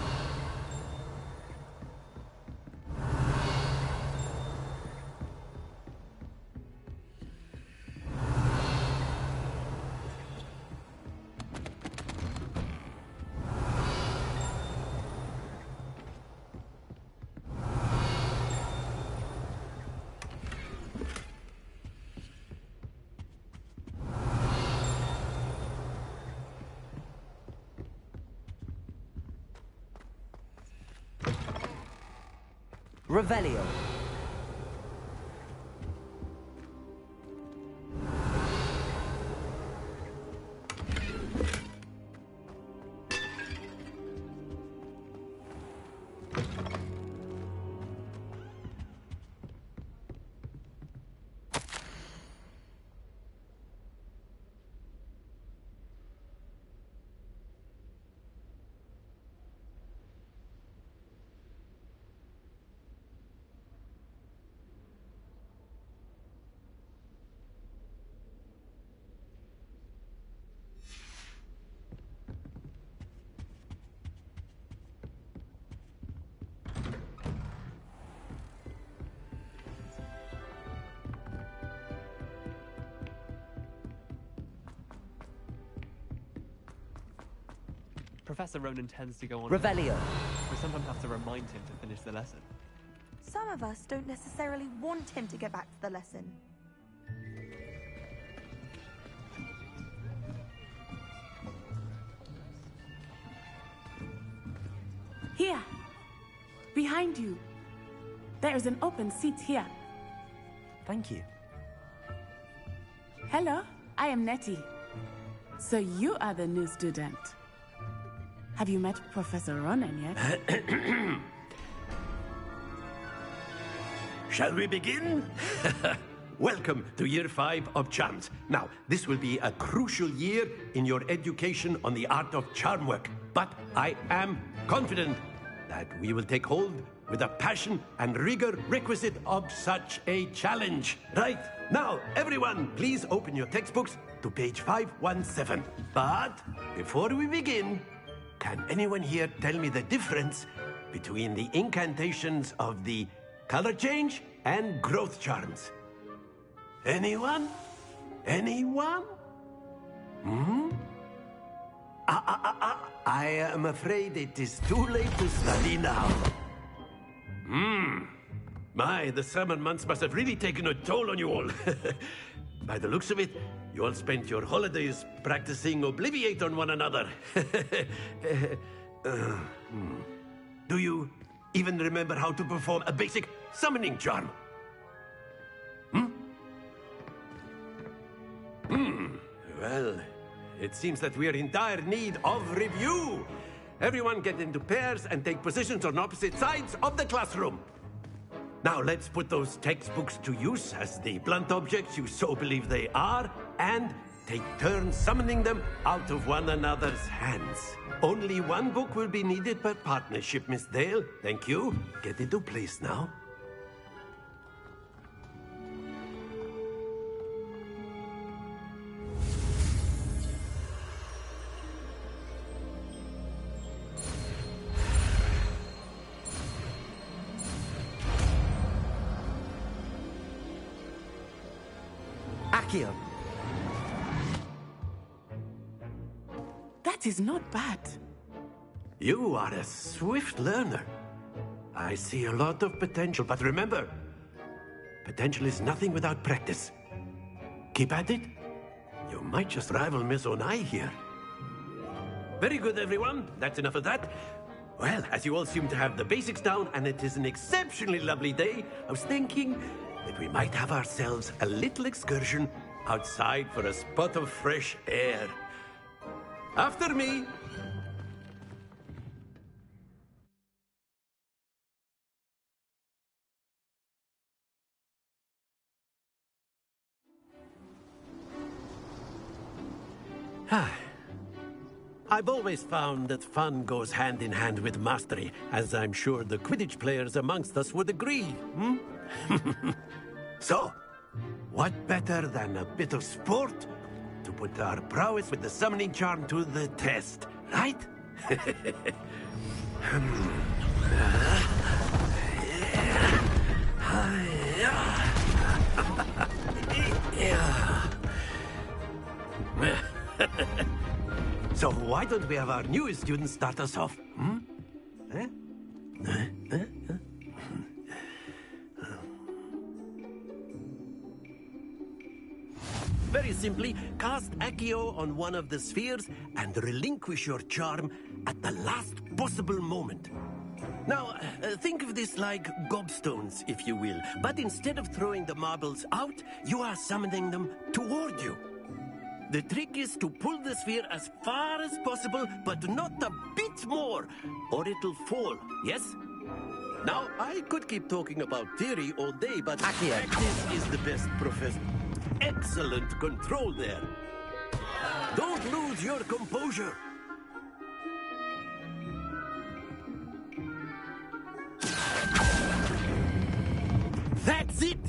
Revelio. Professor Ronan tends to go on. Revelio. We sometimes have to remind him to finish the lesson. Some of us don't necessarily want him to get back to the lesson. Here. Behind you. There is an open seat here. Thank you. Hello, I am Nettie. So you are the new student. Have you met Professor Ronan yet? Shall we begin? Welcome to Year 5 of Charms. Now, this will be a crucial year in your education on the art of charm work. But I am confident that we will take hold with the passion and rigor requisite of such a challenge. Right, now, everyone, please open your textbooks to page 517. But before we begin, can anyone here tell me the difference between the incantations of the color change and growth charms? Anyone? Anyone? I am afraid it is too late to study now. My, the summer months must have really taken a toll on you all. By the looks of it, you all spent your holidays practicing Obliviate on one another. Do you even remember how to perform a basic summoning charm? Well, it seems that we are in dire need of review. Everyone get into pairs and take positions on opposite sides of the classroom. Now let's put those textbooks to use as the blunt objects you so believe they are, and take turns summoning them out of one another's hands. Only one book will be needed per partnership, Miss Dale. Thank you. Get into place now. Accio. That is not bad. You are a swift learner. I see a lot of potential, but remember, potential is nothing without practice. Keep at it. You might just rival Miss Onai here. Very good, everyone. That's enough of that. Well, as you all seem to have the basics down, and it is an exceptionally lovely day, I was thinking that we might have ourselves a little excursion outside for a spot of fresh air. After me. I've always found that fun goes hand in hand with mastery, as I'm sure the Quidditch players amongst us would agree. So, what better than a bit of sport to put our prowess with the summoning charm to the test, right? So why don't we have our newest student start us off? Very simply, cast Accio on one of the spheres and relinquish your charm at the last possible moment. Now, think of this like gobstones, if you will. But instead of throwing the marbles out, you are summoning them toward you. The trick is to pull the sphere as far as possible, but not a bit more, or it'll fall, yes? Now, I could keep talking about theory all day, but practice is the best professor. Excellent control there. Don't lose your composure. That's it!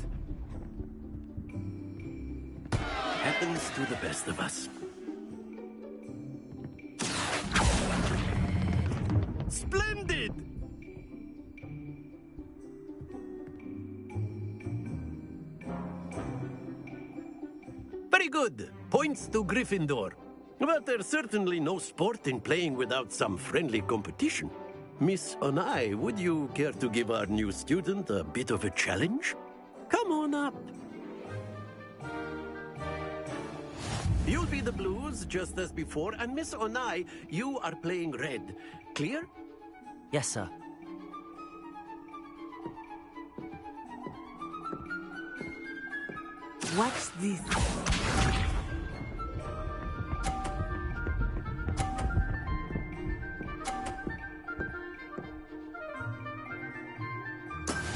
Happens to the best of us. Splendid! Very good. Points to Gryffindor. But there's certainly no sport in playing without some friendly competition. Miss Onai, would you care to give our new student a bit of a challenge? Come on up. You'll be the blues, just as before, and Miss Onai, you are playing red. Clear? Yes, sir. What's this?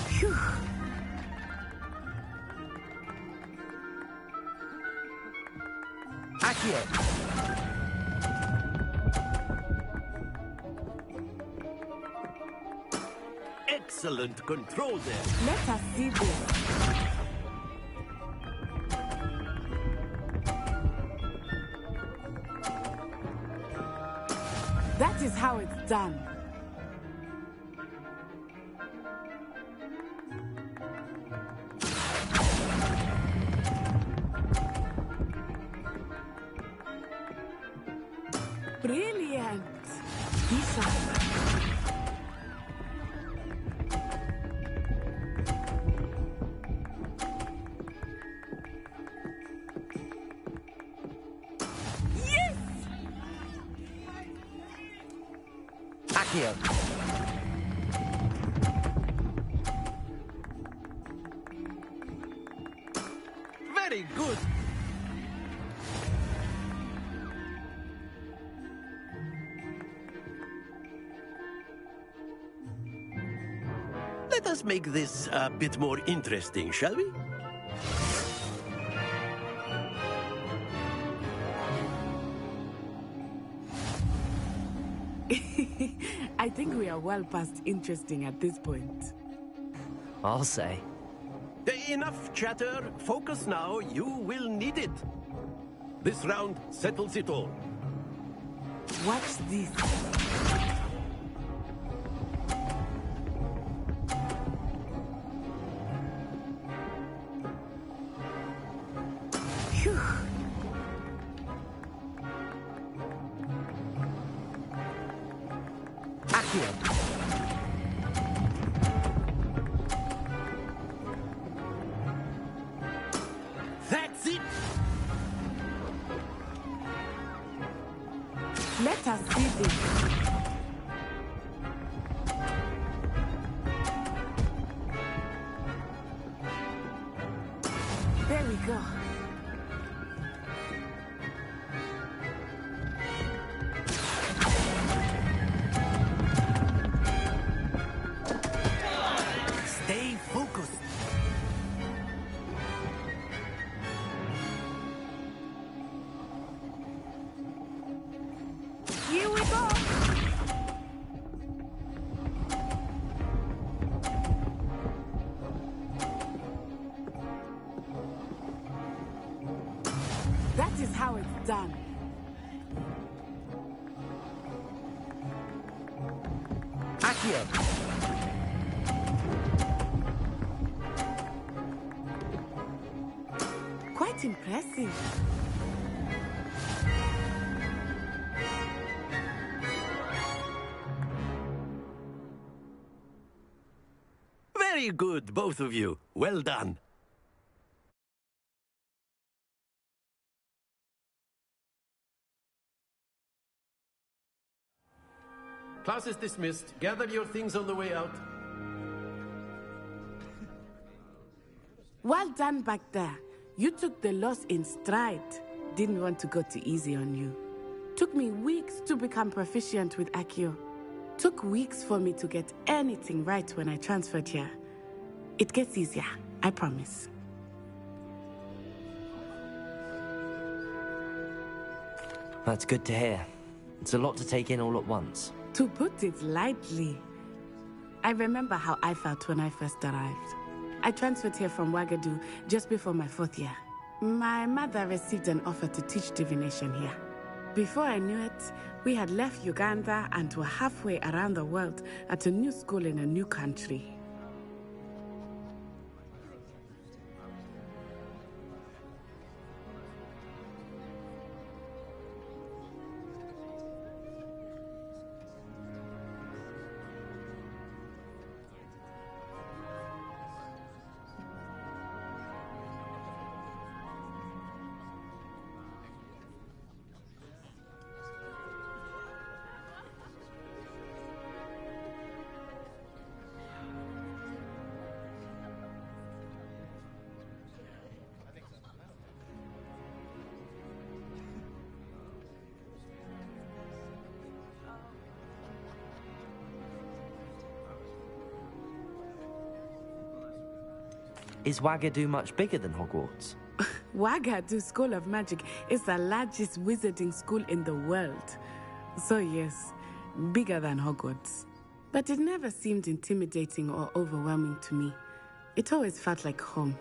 Phew. Accio! Excellent control there. Let us see this. That is how it's done. Brilliant. Lisa. Yes! Accio! Very good. Let us make this a bit more interesting, shall we? I think we are well past interesting at this point. I'll say. Enough chatter. Focus now. You will need it. This round settles it all. What's this? Phew. Accio! That's it! Let us see this. There we go. Stay focused. Here we go. That is how it's done. Accio! Quite impressive. Very good, both of you. Well done. Class is dismissed. Gather your things on the way out. Well done back there. You took the loss in stride. Didn't want to go too easy on you. Took me weeks to become proficient with Accio. Took weeks for me to get anything right when I transferred here. It gets easier, I promise. That's good to hear. It's a lot to take in all at once. To put it lightly, I remember how I felt when I first arrived. I transferred here from Wagadu just before my 4th year. My mother received an offer to teach divination here. Before I knew it, we had left Uganda and were halfway around the world at a new school in a new country. Is Wagadu much bigger than Hogwarts? Wagadu School of Magic is the largest wizarding school in the world. So yes, bigger than Hogwarts. But it never seemed intimidating or overwhelming to me. It always felt like home.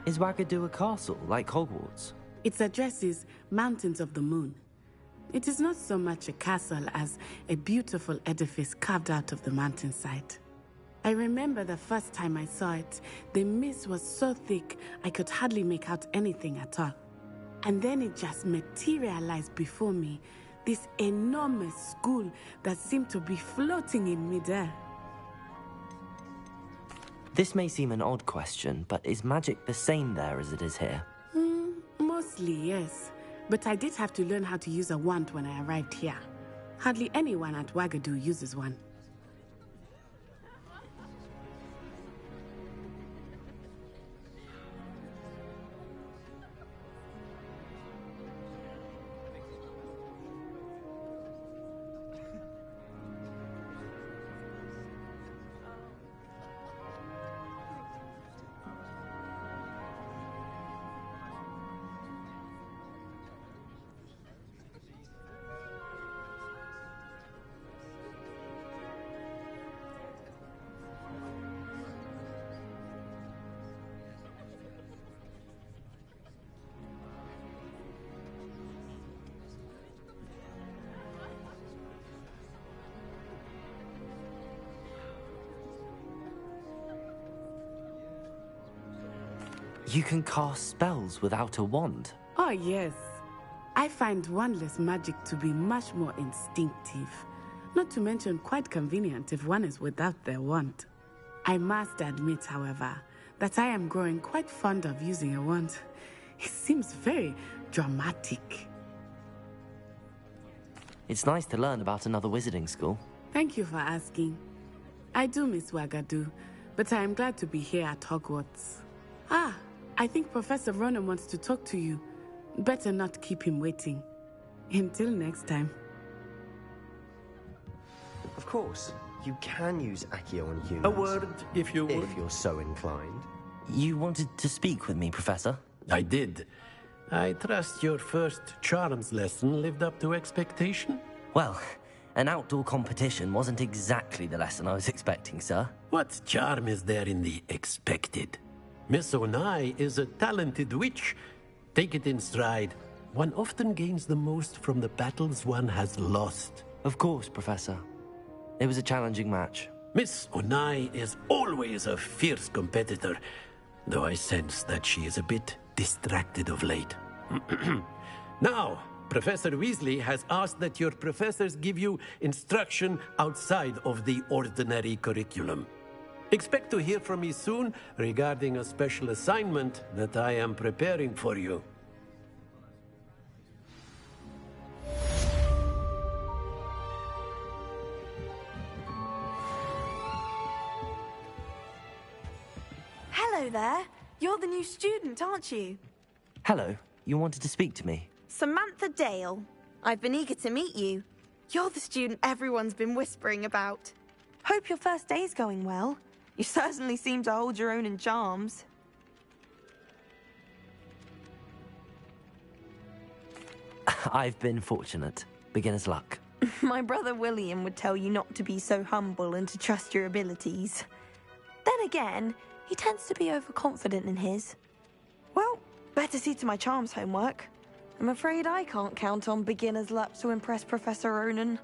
Is Wagadu a castle, like Hogwarts? Its address is Mountains of the Moon. It is not so much a castle as a beautiful edifice carved out of the mountainside. I remember the first time I saw it, the mist was so thick I could hardly make out anything at all. And then it just materialized before me, this enormous school that seemed to be floating in midair. This may seem an odd question, but is magic the same there as it is here? Mostly, yes. But I did have to learn how to use a wand when I arrived here. Hardly anyone at Wagadu uses one. You can cast spells without a wand? Oh, yes. I find wandless magic to be much more instinctive. Not to mention quite convenient if one is without their wand. I must admit, however, that I am growing quite fond of using a wand. It seems very dramatic. It's nice to learn about another wizarding school. Thank you for asking. I do miss Wagadu, but I am glad to be here at Hogwarts. I think Professor Ronan wants to talk to you. Better not keep him waiting. Until next time. Of course, you can use Accio on humans. A word, if you would. If you're so inclined. You wanted to speak with me, Professor? I did. I trust your first charms lesson lived up to expectation? Well, an outdoor competition wasn't exactly the lesson I was expecting, sir. What charm is there in the expected? Miss Onai is a talented witch. Take it in stride. One often gains the most from the battles one has lost. Of course, Professor. It was a challenging match. Miss Onai is always a fierce competitor, though I sense that she is a bit distracted of late. Now, Professor Weasley has asked that your professors give you instruction outside of the ordinary curriculum. Expect to hear from me soon regarding a special assignment that I am preparing for you. Hello there. You're the new student, aren't you? Hello, you wanted to speak to me? Samantha Dale. I've been eager to meet you. You're the student everyone's been whispering about. Hope your first day's going well. You certainly seem to hold your own in charms. I've been fortunate. Beginner's luck. My brother William would tell you not to be so humble and to trust your abilities. Then again, he tends to be overconfident in his. Well, better see to my charms homework. I'm afraid I can't count on beginner's luck to impress Professor Ronan.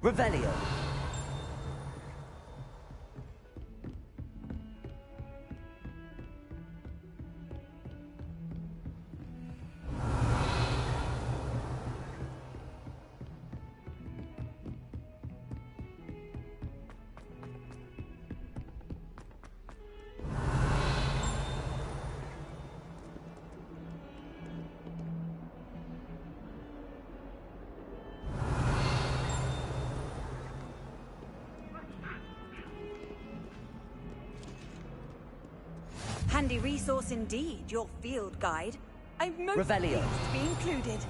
Revelio. Handy resource indeed, your field guide. I'm most Revelio. pleased to be included.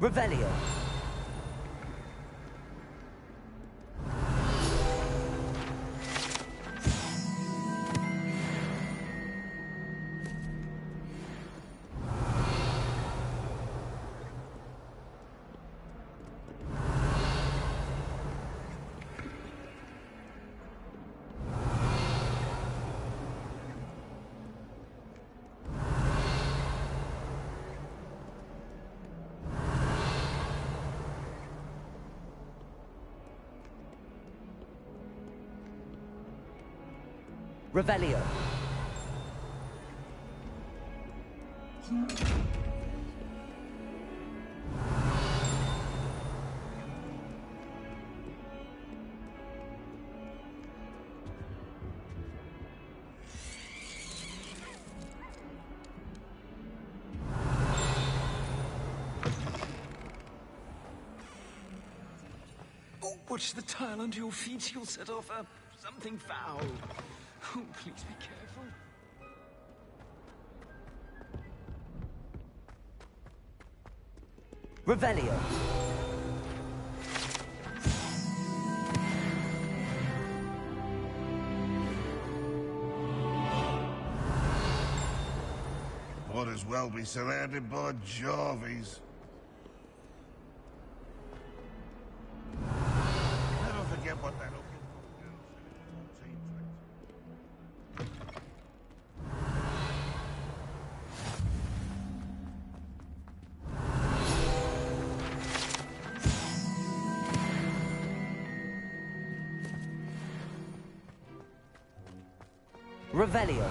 Revelio. Revelio. Oh, watch the tile under your feet. You'll set off something foul. Oh, please be careful. Revelio. Might as well be surrounded by Jarvies. Never forget what that looking for girl said in 1420. Revelio.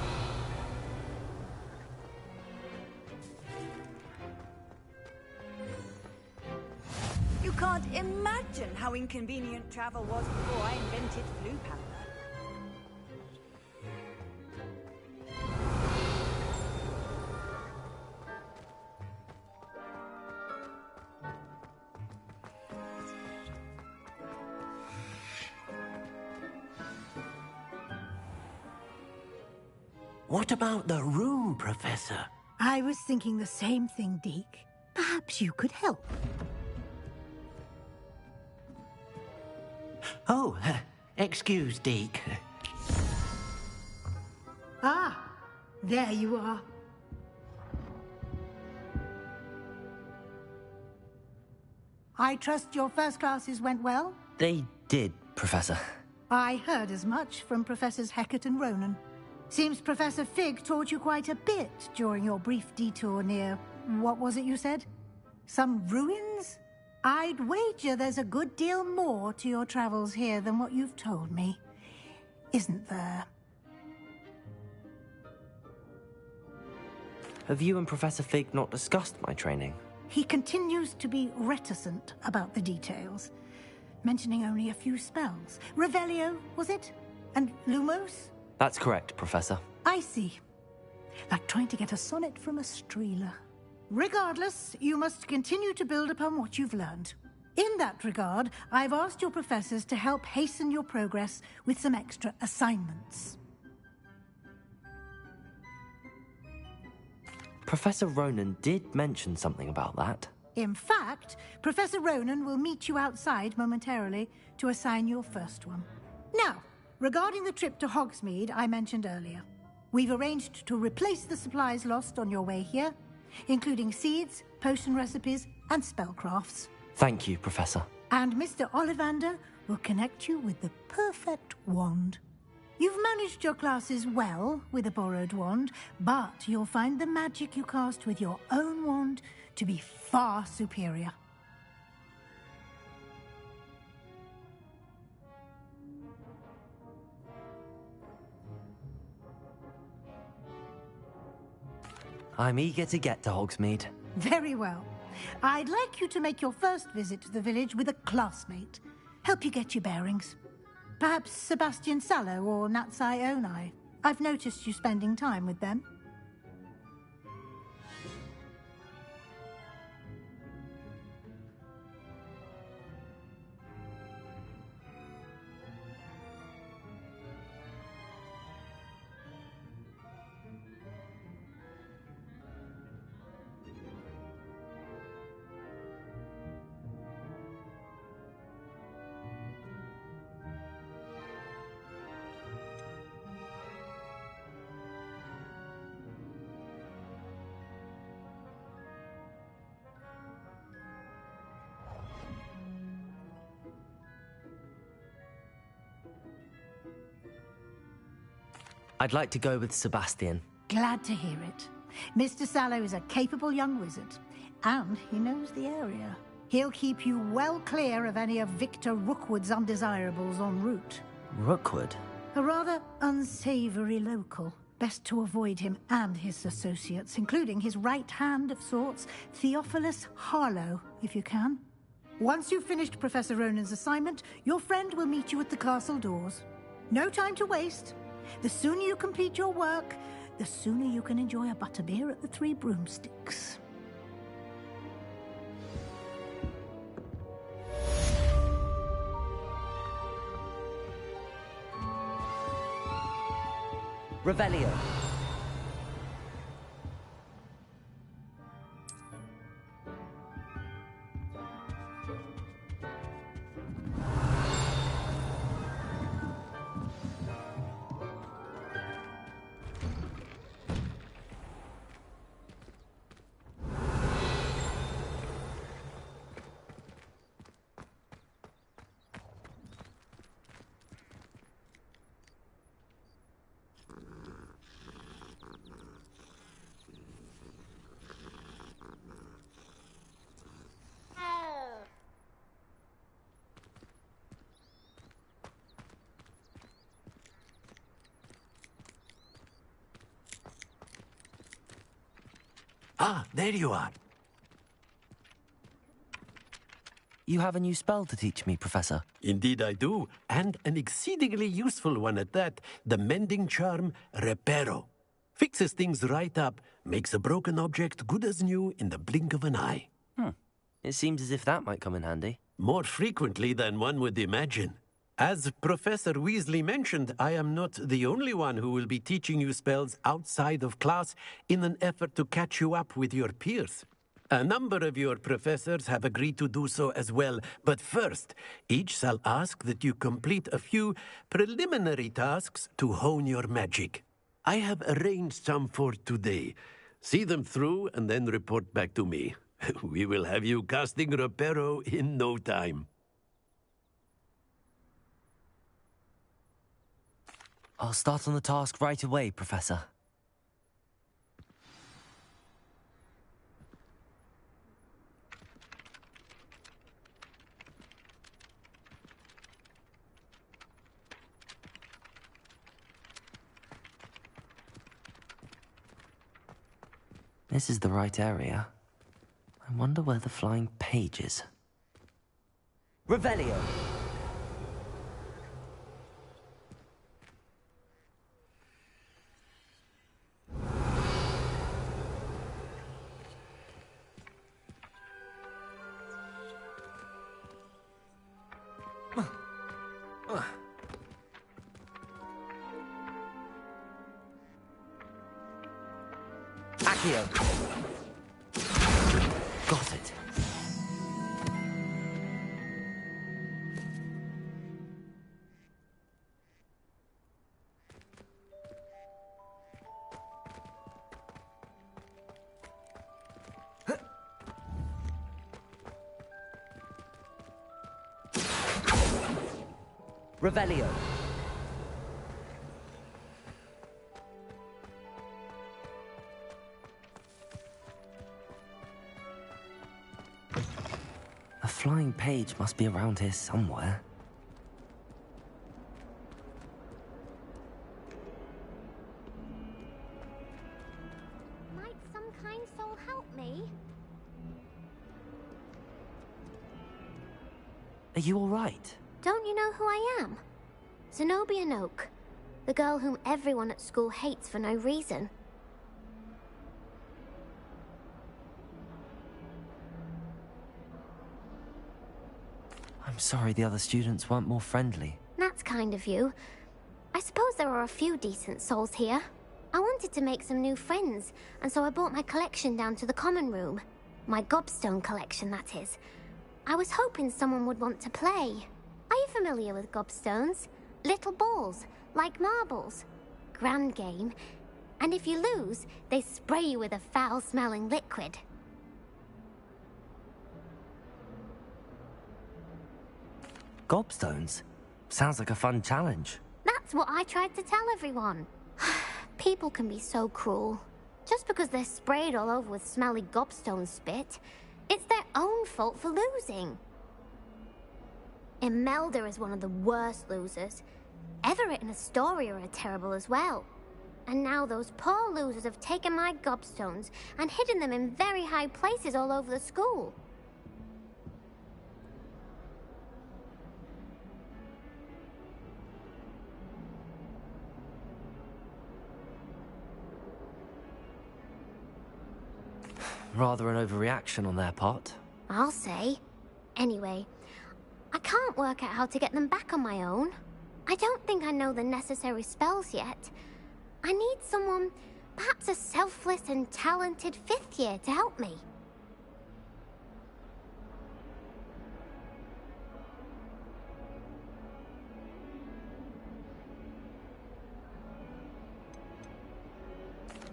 You can't imagine how inconvenient travel was before I invented flu powder. What about the room, Professor? I was thinking the same thing, Deke. Perhaps you could help. Oh, excuse, Deke. Ah, there you are. I trust your first classes went well? They did, Professor. I heard as much from Professors Hecat and Ronan. Seems Professor Fig taught you quite a bit during your brief detour near... what was it you said? Some ruins? I'd wager there's a good deal more to your travels here than what you've told me. Isn't there? Have you and Professor Fig not discussed my training? He continues to be reticent about the details, mentioning only a few spells. Revelio, was it? And Lumos? That's correct, Professor. I see. Like trying to get a sonnet from a streeler. Regardless, you must continue to build upon what you've learned. In that regard, I've asked your professors to help hasten your progress with some extra assignments. Professor Ronan did mention something about that. In fact, Professor Ronan will meet you outside momentarily to assign your first one. Now, regarding the trip to Hogsmeade I mentioned earlier, we've arranged to replace the supplies lost on your way here, including seeds, potion recipes, and spellcrafts. Thank you, Professor. And Mr. Ollivander will connect you with the perfect wand. You've managed your classes well with a borrowed wand, but you'll find the magic you cast with your own wand to be far superior. I'm eager to get to Hogsmeade. Very well. I'd like you to make your first visit to the village with a classmate. Help you get your bearings. Perhaps Sebastian Sallow or Natsai Onai. I've noticed you spending time with them. I'd like to go with Sebastian. Glad to hear it. Mr. Sallow is a capable young wizard, and he knows the area. He'll keep you well clear of any of Victor Rookwood's undesirables en route. Rookwood? A rather unsavory local. Best to avoid him and his associates, including his right hand of sorts, Theophilus Harlow, if you can. Once you've finished Professor Ronan's assignment, your friend will meet you at the castle doors. No time to waste. The sooner you complete your work, the sooner you can enjoy a butterbeer at the Three Broomsticks. Revelio. Ah, there you are. You have a new spell to teach me, Professor. Indeed I do, and an exceedingly useful one at that. The mending charm, Reparo. Fixes things right up, makes a broken object good as new in the blink of an eye. It seems as if that might come in handy. More frequently than one would imagine. As Professor Weasley mentioned, I am not the only one who will be teaching you spells outside of class in an effort to catch you up with your peers. A number of your professors have agreed to do so as well, but first, each shall ask that you complete a few preliminary tasks to hone your magic. I have arranged some for today. See them through and then report back to me. We will have you casting Reparo in no time. I'll start on the task right away, Professor. This is the right area. I wonder where the flying page is. Revelio! Accio. Got it. Revelio. A flying page must be around here somewhere. Might some kind soul help me? Are you all right? Don't you know who I am? Zenobia Noak, the girl whom everyone at school hates for no reason. I'm sorry the other students weren't more friendly. That's kind of you. I suppose there are a few decent souls here. I wanted to make some new friends, and so I brought my collection down to the common room. My gobstone collection, that is. I was hoping someone would want to play. Are you familiar with gobstones? Little balls, like marbles. Grand game. And if you lose, they spray you with a foul-smelling liquid. Gobstones? Sounds like a fun challenge. That's what I tried to tell everyone. People can be so cruel. Just because they're sprayed all over with smelly gobstone spit, it's their own fault for losing. Imelda is one of the worst losers. Everett and Astoria are terrible as well. And now those poor losers have taken my gobstones and hidden them in very high places all over the school. Rather an overreaction on their part. I'll say. Anyway, I can't work out how to get them back on my own. I don't think I know the necessary spells yet. I need someone, perhaps a selfless and talented 5th year to help me.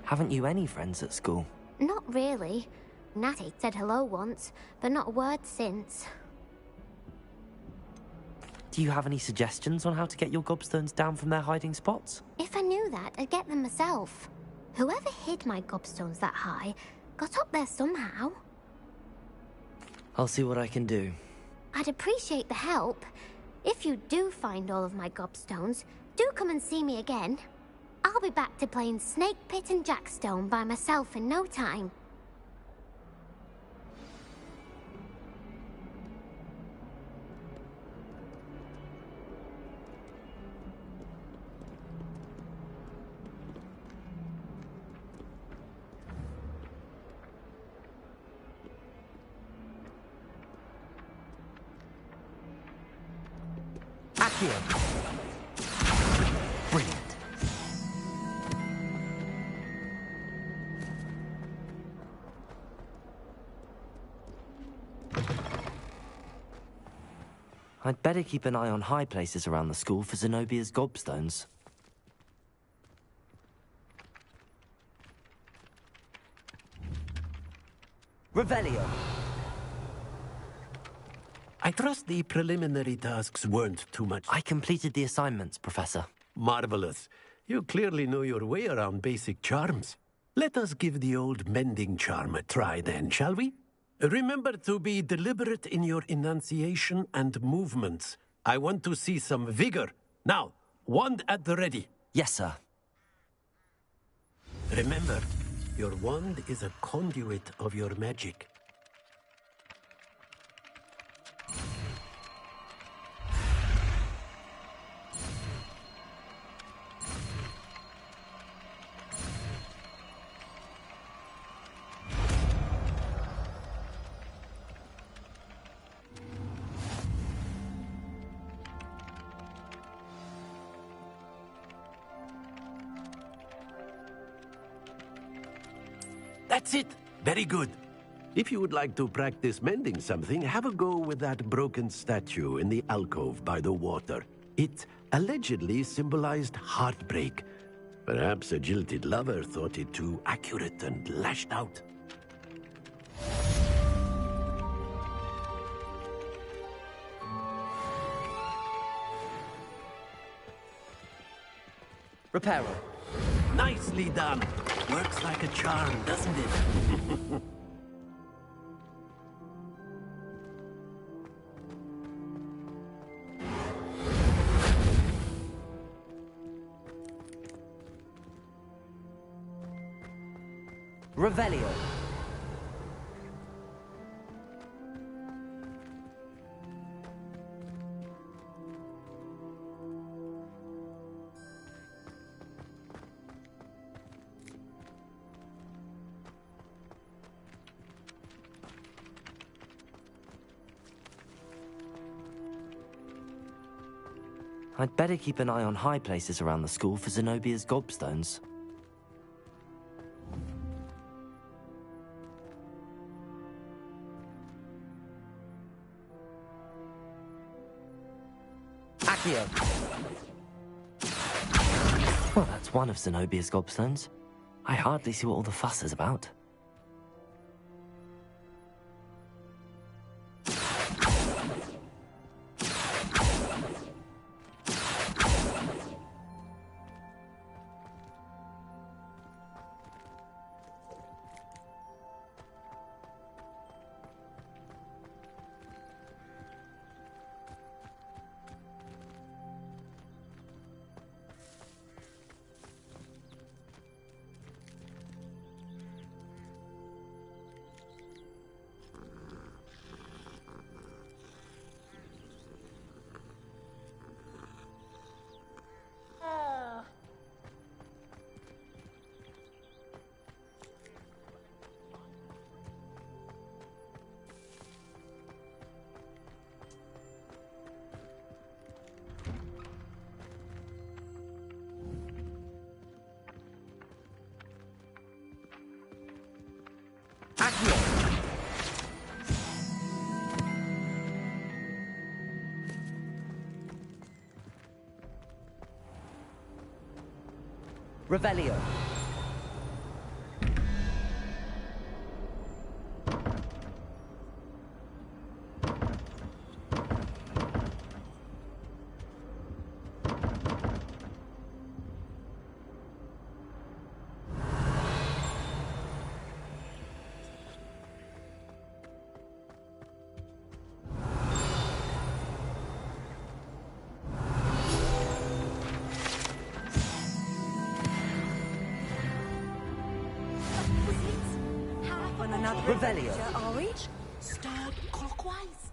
Haven't you any friends at school? Not really. Natty said hello once, but not a word since. Do you have any suggestions on how to get your gobstones down from their hiding spots? If I knew that, I'd get them myself. Whoever hid my gobstones that high got up there somehow. I'll see what I can do. I'd appreciate the help. If you do find all of my gobstones, do come and see me again. I'll be back to playing Snake Pit and Jackstone by myself in no time. Accio. Brilliant. I'd better keep an eye on high places around the school for Zenobia's gobstones. Revelio. I trust the preliminary tasks weren't too much. I completed the assignments, Professor. Marvelous. You clearly know your way around basic charms. Let us give the old mending charm a try then, shall we? Remember to be deliberate in your enunciation and movements. I want to see some vigor. Now, wand at the ready. Yes, sir. Remember, your wand is a conduit of your magic. That's it. Very good. If you would like to practice mending something, have a go with that broken statue in the alcove by the water. It allegedly symbolized heartbreak. Perhaps a jilted lover thought it too accurate and lashed out. Reparo. Nicely done. Works like a charm, doesn't it? Revelio. I'd better keep an eye on high places around the school for Zenobia's gobstones. Accio. Well, that's one of Zenobia's gobstones. I hardly see what all the fuss is about. Revelio. Revelio. Are we? Stirred clockwise.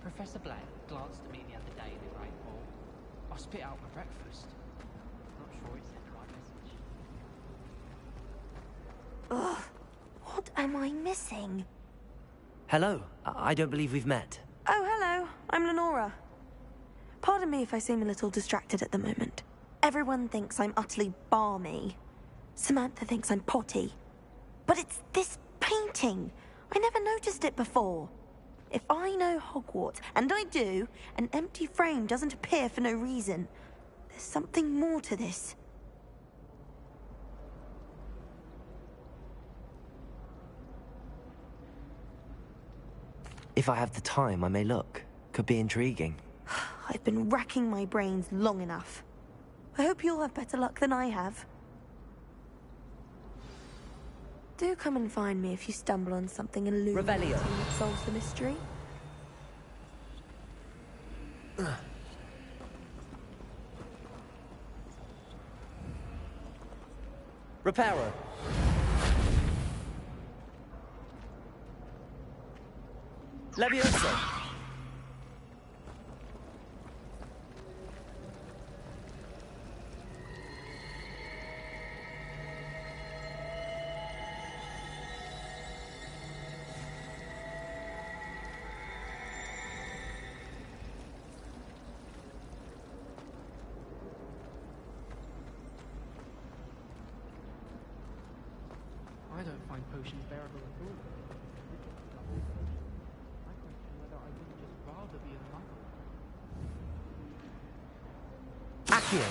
Professor Black glanced at me the other day in the Great Hall. I spit out my breakfast. Not sure it sent the right message. Ugh. What am I missing? Hello. I don't believe we've met. Oh, hello. I'm Lenora. Pardon me if I seem a little distracted at the moment. Everyone thinks I'm utterly balmy. Samantha thinks I'm potty. But it's this painting. I never noticed it before. If I know Hogwarts, and I do, an empty frame doesn't appear for no reason. There's something more to this. If I have the time, I may look. Could be intriguing. I've been racking my brains long enough. I hope you'll have better luck than I have. Do come and find me if you stumble on something illuminating that solves the mystery. Reparo. Levioso. find potions bearable at all. I question whether I wouldn't just rather be a muggle. Accio!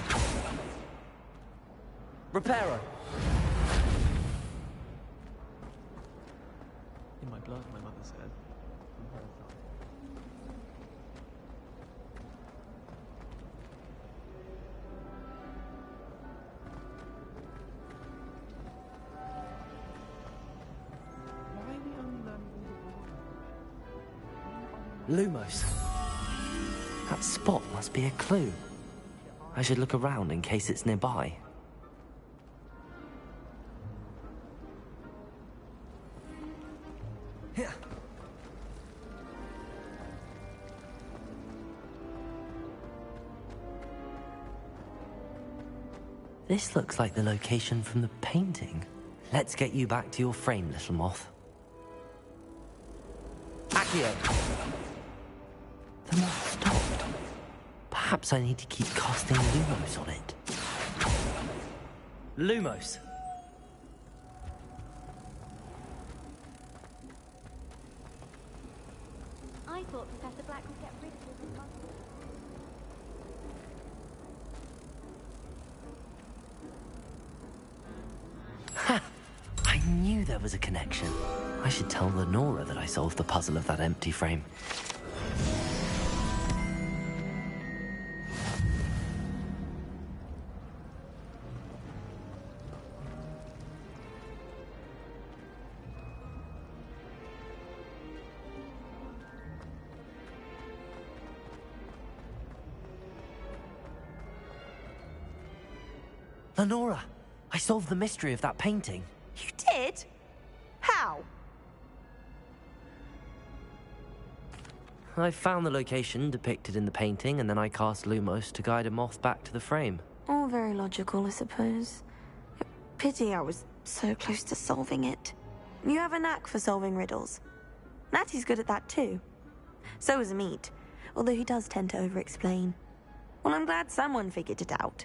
Reparo! In my blood, my mother said. From her side. Why are we only learning all the rules? Lumos. That spot must be a clue. I should look around in case it's nearby. This looks like the location from the painting. Let's get you back to your frame, little moth. Accio! The moth stopped. Perhaps I need to keep casting Lumos on it. Lumos! I thought Professor Black would get rid of his muscle. Ha! I knew there was a connection. I should tell Lenora that I solved the puzzle of that empty frame. Lenora, I solved the mystery of that painting. You did? How? I found the location depicted in the painting, and then I cast Lumos to guide a moth back to the frame. All very logical, I suppose. Pity I was so close to solving it. You have a knack for solving riddles. Natty's good at that too. So is Meat, although he does tend to over-explain. Well, I'm glad someone figured it out.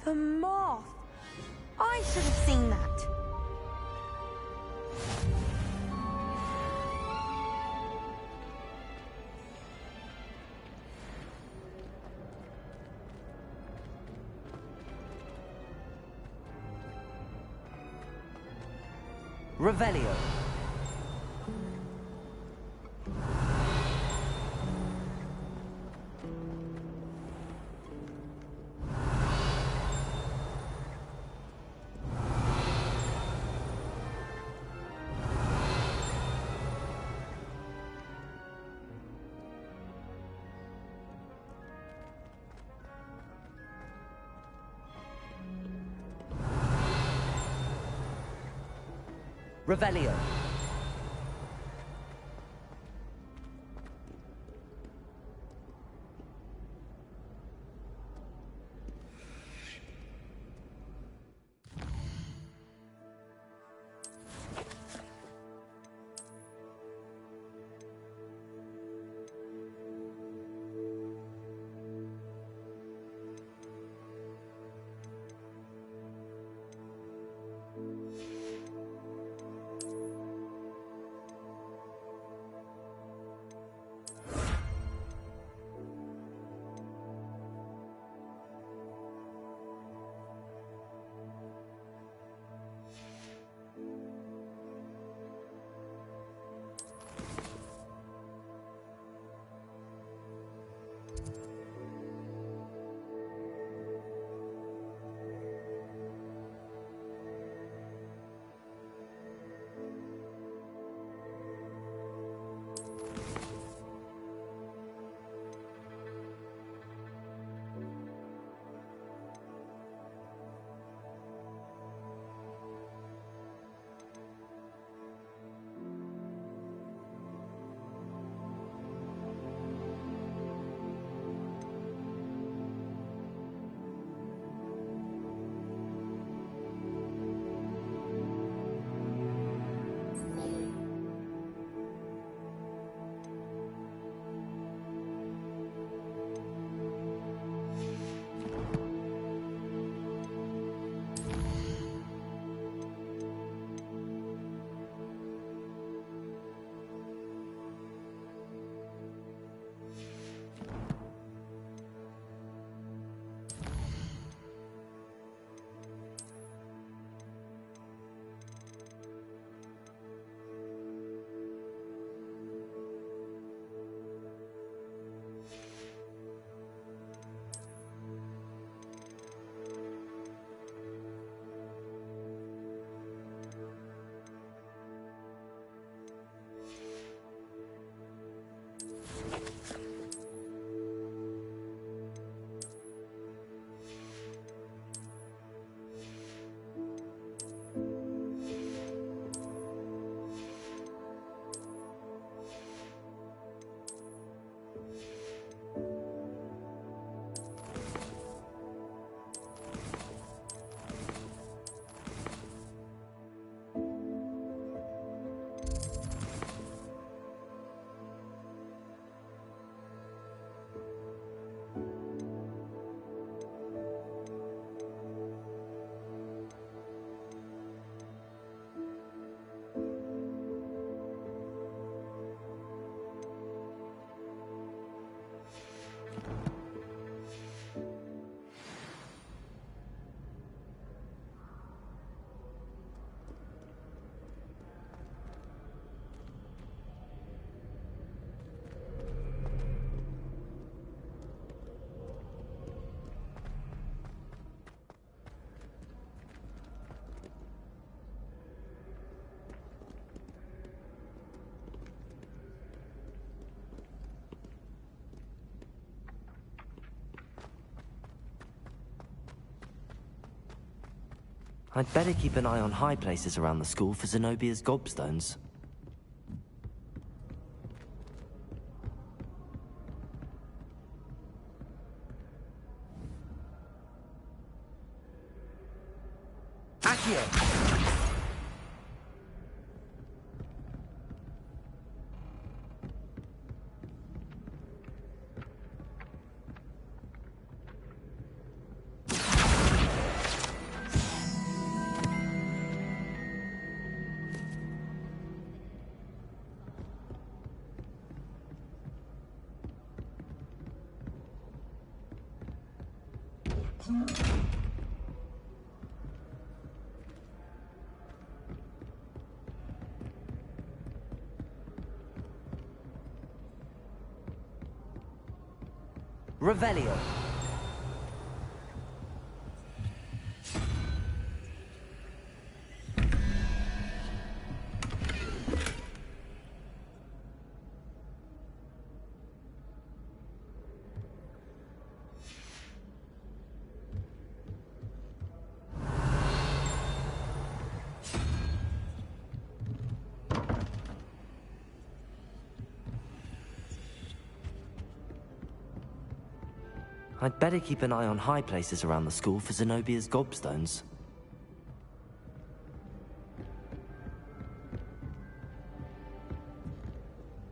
The moth! I should have seen that. Revelio. Revelio. I'd better keep an eye on high places around the school for Zenobia's gobstones. Accio! Revelio. I'd better keep an eye on high places around the school for Zenobia's gobstones.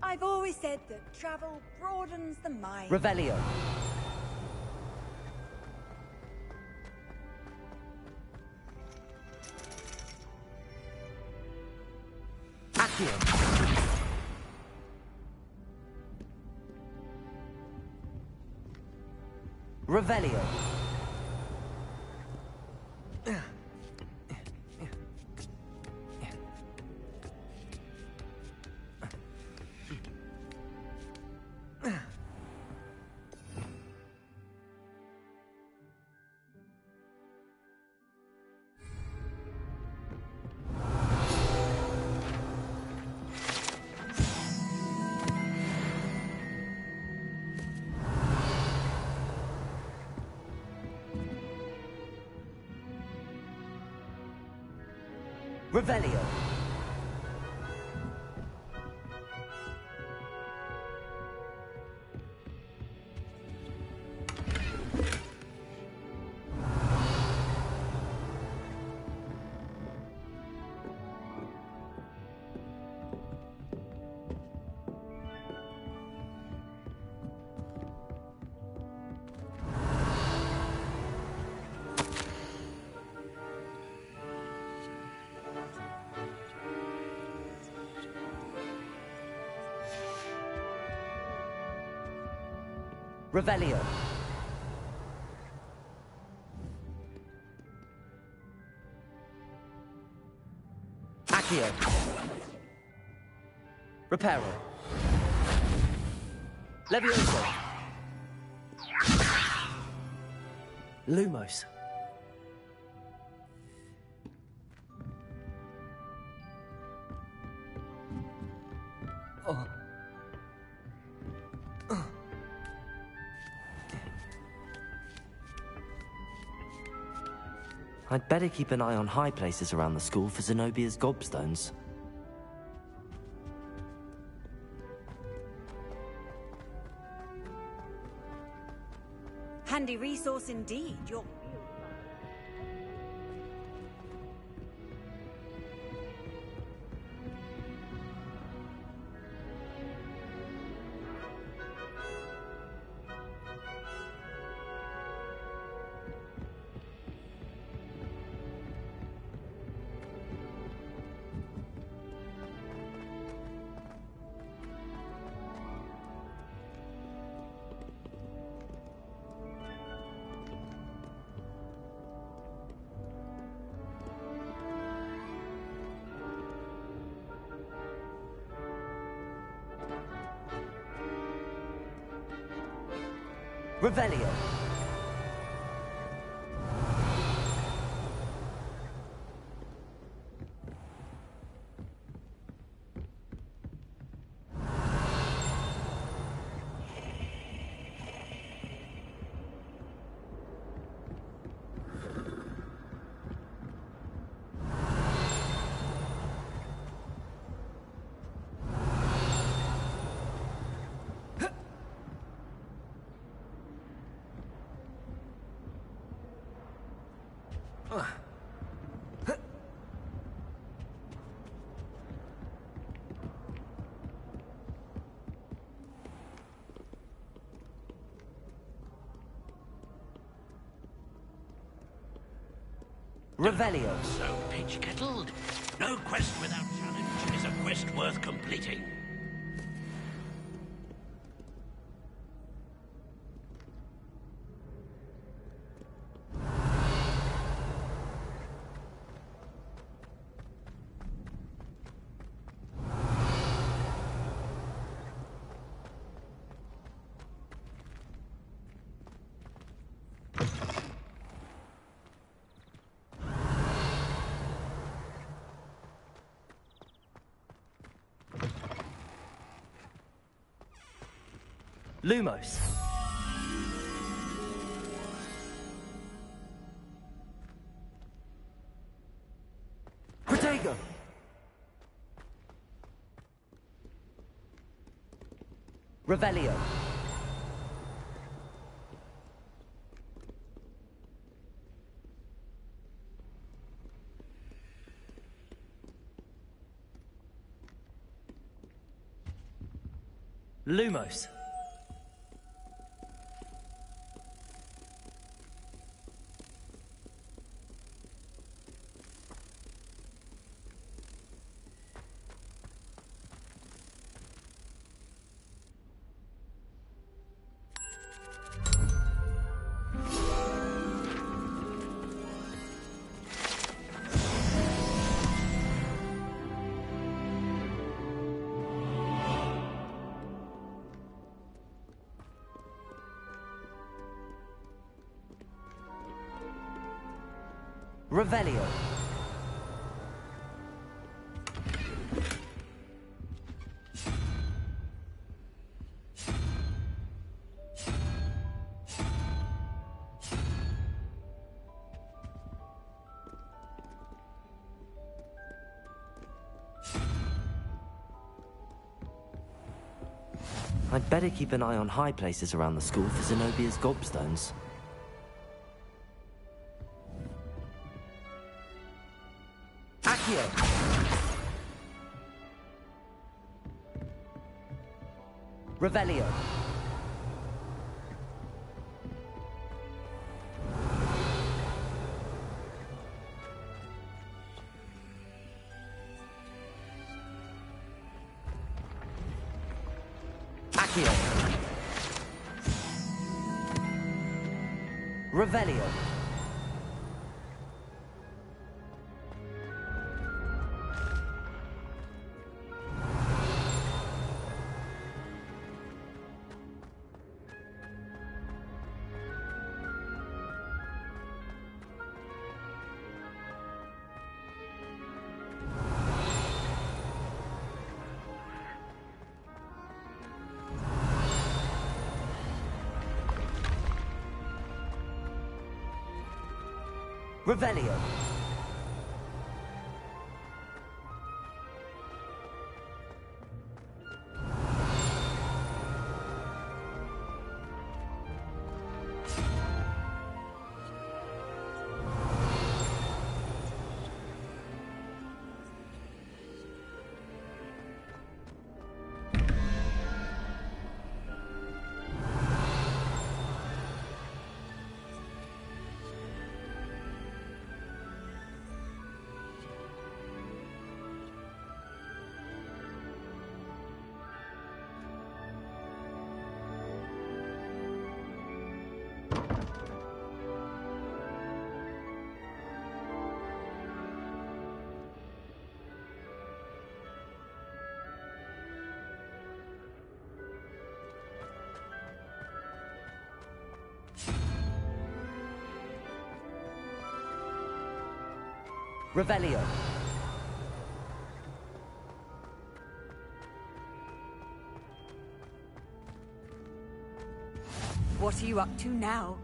I've always said that travel broadens the mind. Revelio. Accio. Revelio. Revelio. Revelio. Accio. Reparo. Levioso. Lumos. Oh. I'd better keep an eye on high places around the school for Zenobia's gobstones. Handy resource indeed. You're... Revelio. Revelio. So pitch-kettled. No quest without challenge is a quest worth completing. Lumos. Protego. Revelio. Lumos. Revelio. I'd better keep an eye on high places around the school for Zenobia's gobstones. Accio! Revelio. Accio. Revelio. Revelio. Revelio. What are you up to now?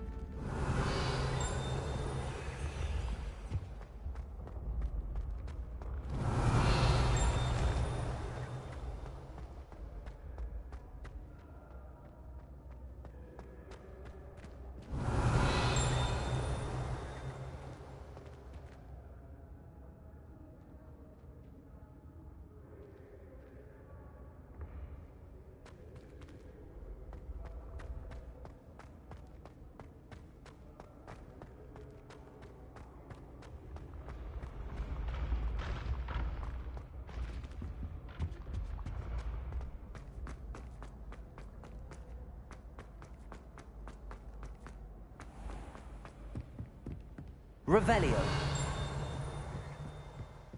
Revelio.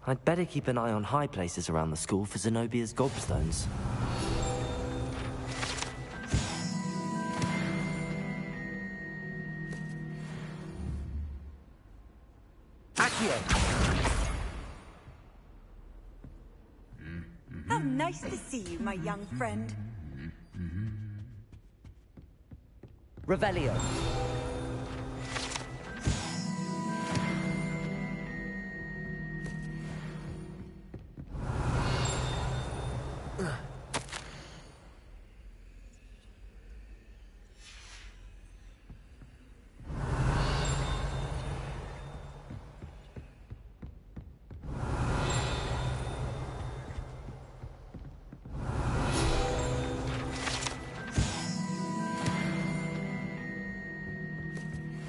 I'd better keep an eye on high places around the school for Zenobia's gobstones. How nice to see you, my young friend. Revelio.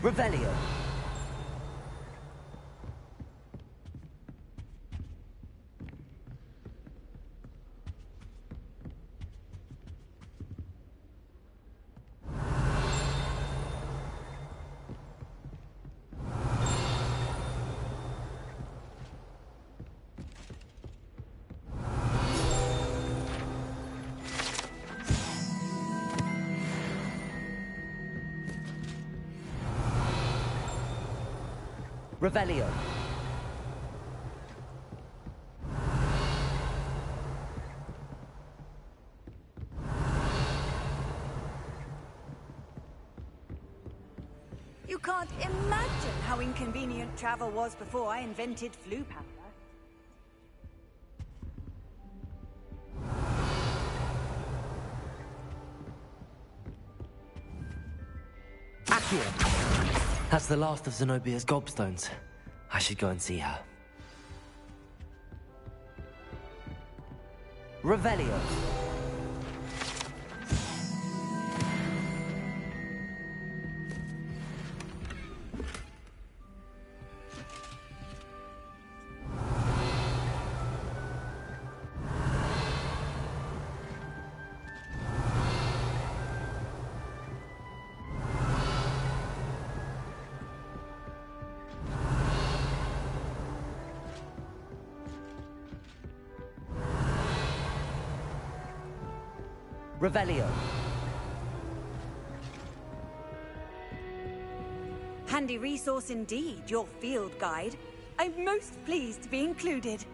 Revelio. Revelio. You can't imagine how inconvenient travel was before I invented flu powder. That's the last of Zenobia's gobstones. I should go and see her. Revelio. Revelio. Handy resource indeed, your field guide. I'm most pleased to be included.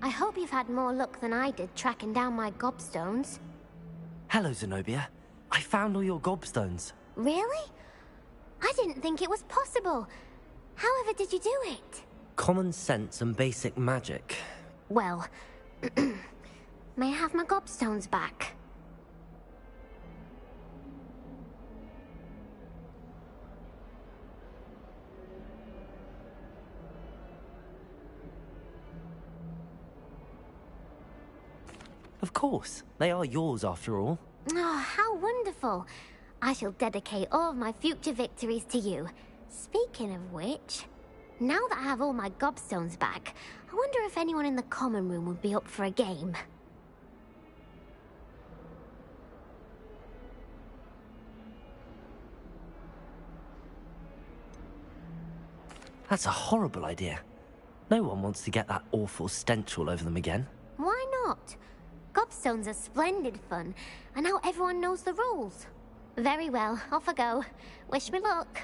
I hope you've had more luck than I did tracking down my gobstones. Hello, Zenobia. I found all your gobstones. Really? I didn't think it was possible. However did you do it? Common sense and basic magic. Well, may I have my gobstones back? Of course. They are yours after all. Oh, how wonderful. I shall dedicate all of my future victories to you. Speaking of which, now that I have all my gobstones back, I wonder if anyone in the common room would be up for a game. That's a horrible idea. No one wants to get that awful stench all over them again. Why not? Gobstones are splendid fun, and now everyone knows the rules. Very well, off I go. Wish me luck.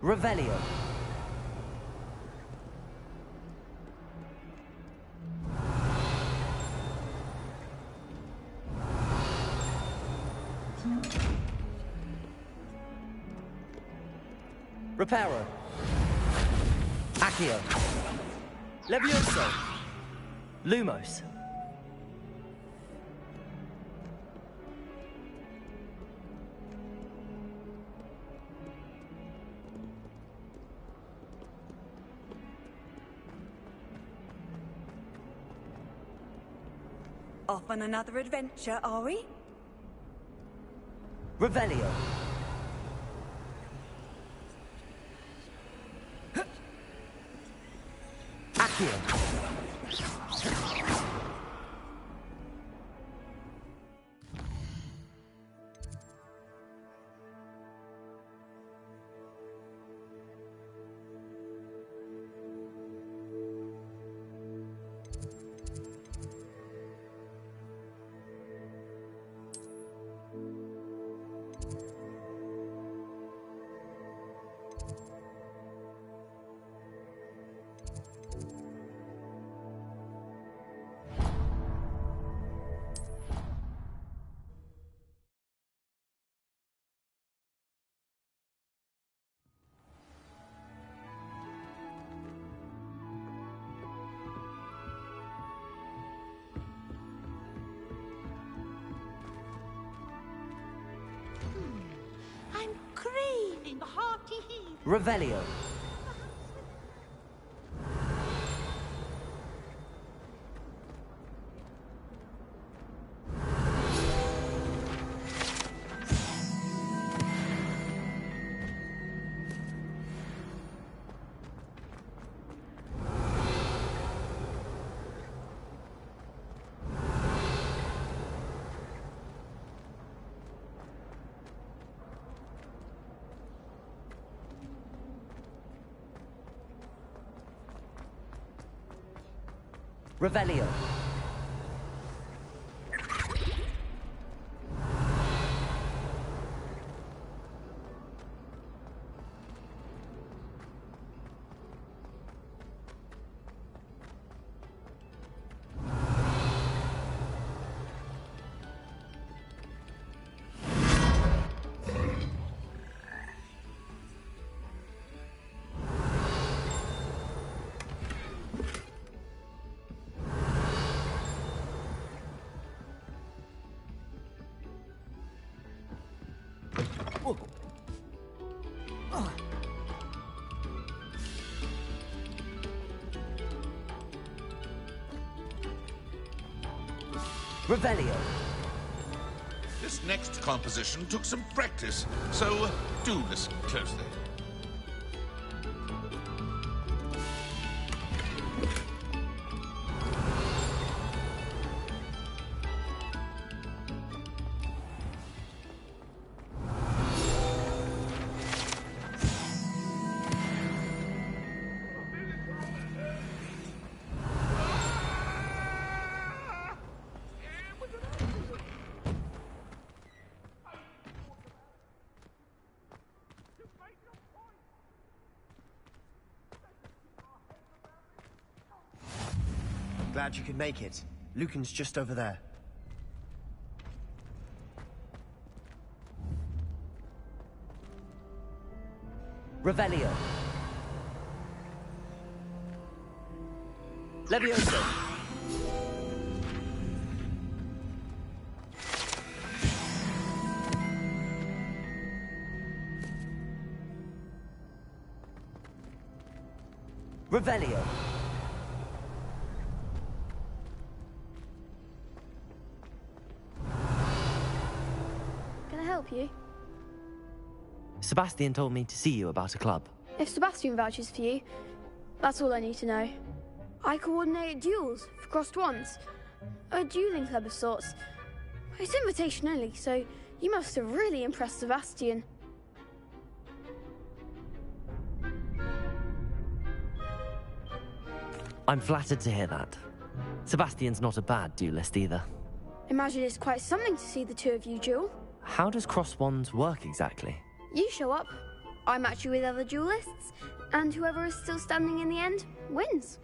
Revelio. Reparo. Accio. Levioso. Lumos. Off on another adventure, are we? Revelio. Accio. I'm craving hearty heat. Revelio. Revelio. Revelio. This next composition took some practice, so do listen closely. Glad you could make it. Lucan's just over there. Revelio. Levioso. Revelio. Can I help you? Sebastian told me to see you about a club. If Sebastian vouches for you, that's all I need to know. I coordinate duels for crossed wands. A dueling club of sorts. It's invitation only, so you must have really impressed Sebastian. I'm flattered to hear that. Sebastian's not a bad duelist either. Imagine it's quite something to see the two of you duel. How does cross wands work exactly? You show up, I match you with other duelists, and whoever is still standing in the end wins.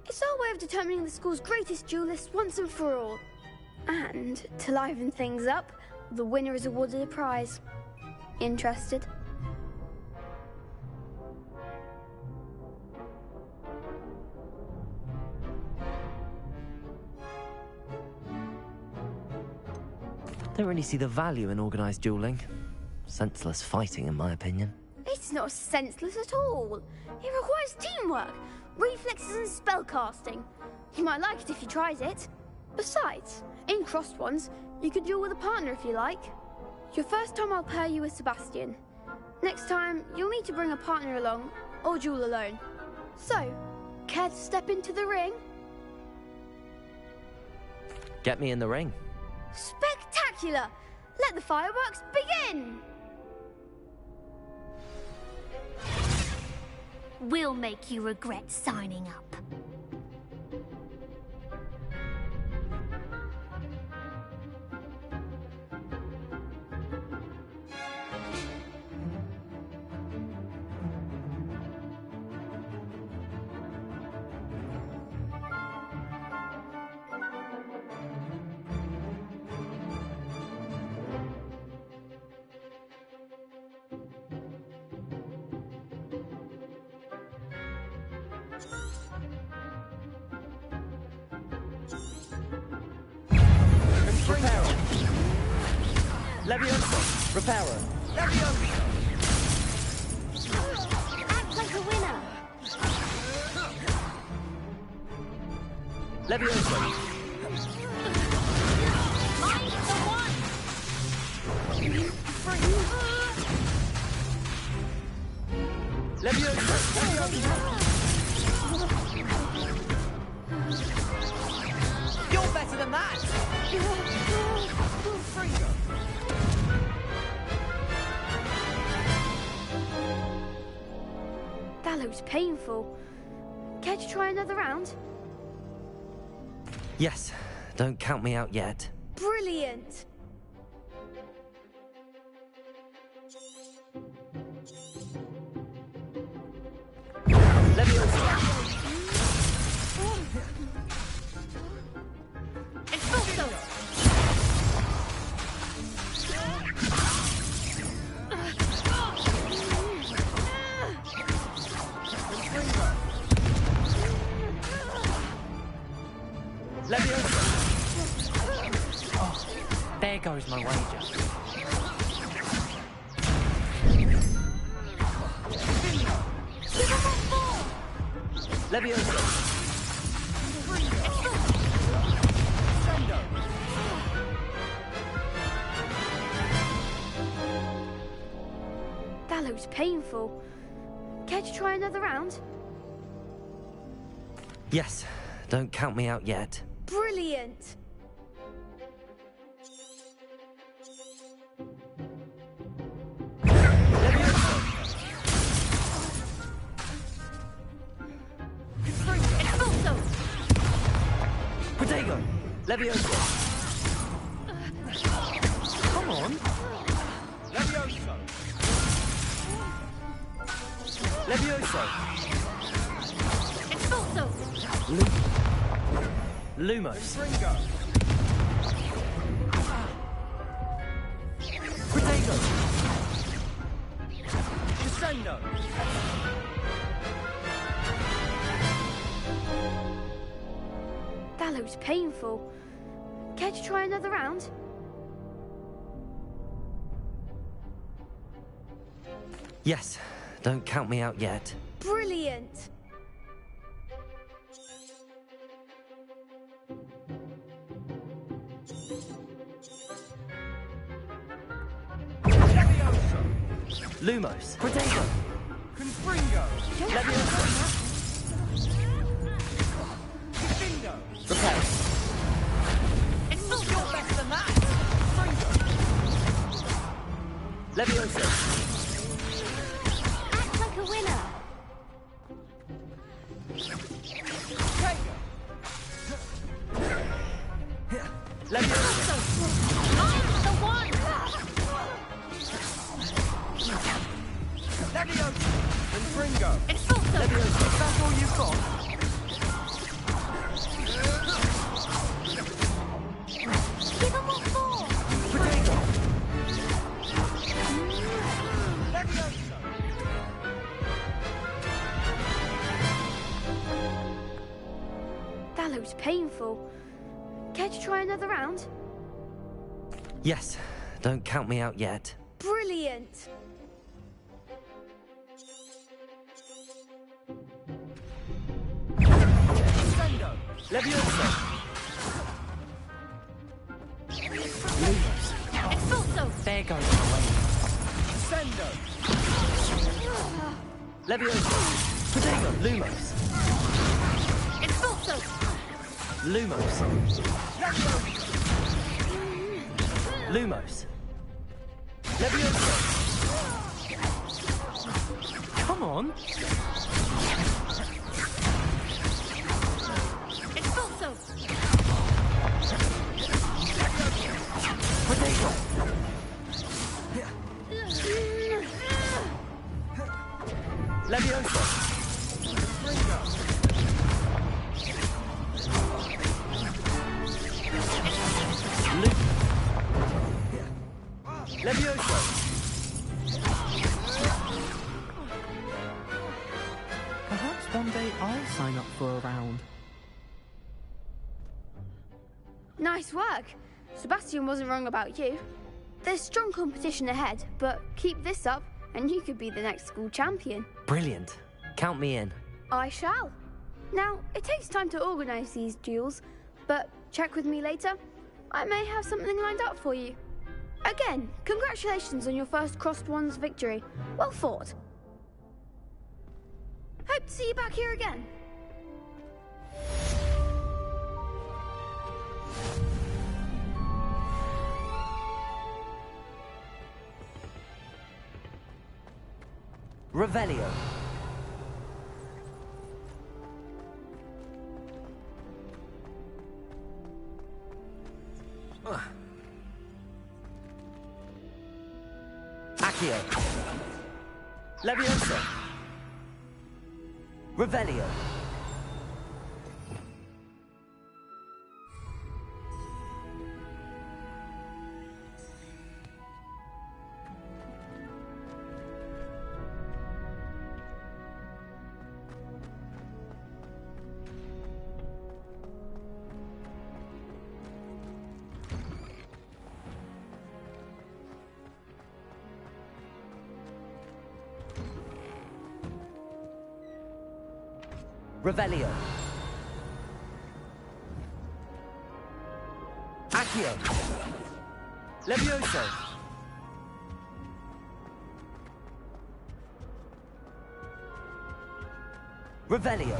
It's our way of determining the school's greatest duelist once and for all. And to liven things up, the winner is awarded a prize. Interested? Don't really see the value in organised dueling. Senseless fighting, in my opinion. It's not senseless at all. It requires teamwork, reflexes and spellcasting. You might like it if you tried it. Besides, in crossed ones, you could duel with a partner if you like. Your first time I'll pair you with Sebastian. Next time, you'll need to bring a partner along, or duel alone. So, care to step into the ring? Get me in the ring. Spectacular! Let the fireworks begin! We'll make you regret signing up. Levioso. Reparo. Act like a winner. Levioso. Mind the one. Levioso. You're better than that! That looks painful. Care to try another round? Yes, don't count me out yet. Brilliant! Levioso. Expulso. Levioso. Oh, there goes my wager. Levioso. That looks painful. Care to try another round? Yes, don't count me out yet. Brilliant! Expulso. Protego. Levioso. Come on. Levioso. Levioso. Expulso. Lumos. Ringo. Protego. Descendo. That looks painful. Care to try another round? Yes, don't count me out yet. Brilliant! Lumos. Protego. Confringo. Levioso. Defendo. Repel. You're better than that! Levioso. Act like a winner. Levioso. Mind the one. Levioso. Confringo. Expulso. Levioso. That's all you've got? Give him what for. Protego. Levioso. That looks painful. Care to try another round? Yes, don't count me out yet. Brilliant! Descendo. Levioso. Lumos. Expulso. There goes my wager. Descendo. Levioso. Protego. Lumos. Expulso. Lumos. Lumos. Levioso. Come on. Expulso. Protego. Levioso. Levioso. Perhaps one day I'll sign up for a round. Nice work. Sebastian wasn't wrong about you. There's strong competition ahead, but keep this up and you could be the next school champion. Brilliant. Count me in. I shall. Now, it takes time to organise these duels, but check with me later. I may have something lined up for you. Again, congratulations on your first Crossed Wands victory. Well fought. Hope to see you back here again. Revelio. Accio. Levioso. Revelio. Revelio. Accio. Levioso. Revelio.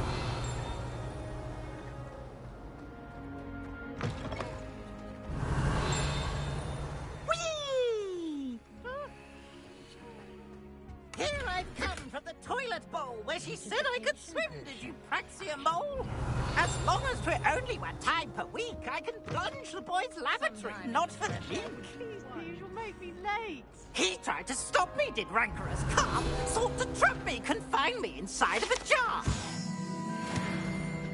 Whee! Here I've come from the toilet bowl where she said I could swim, did you praxia mole? As long as we're only 1 time per week, I can plunge the boys' lavatory, not for the link. Please, you'll make me late. He tried to stop me, did rancorous calf. Sought to trap me, confine me inside of a jar.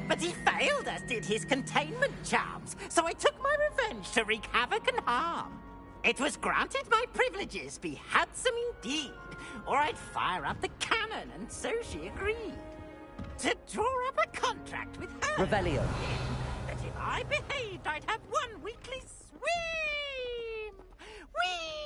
But he failed, as did his containment charms, so I took my revenge to wreak havoc and harm. It was granted my privileges be handsome indeed, or I'd fire up the cannon, and so she agreed. To draw up a contract with her. Revelio. That if I behaved, I'd have 1 weekly swim. Whee!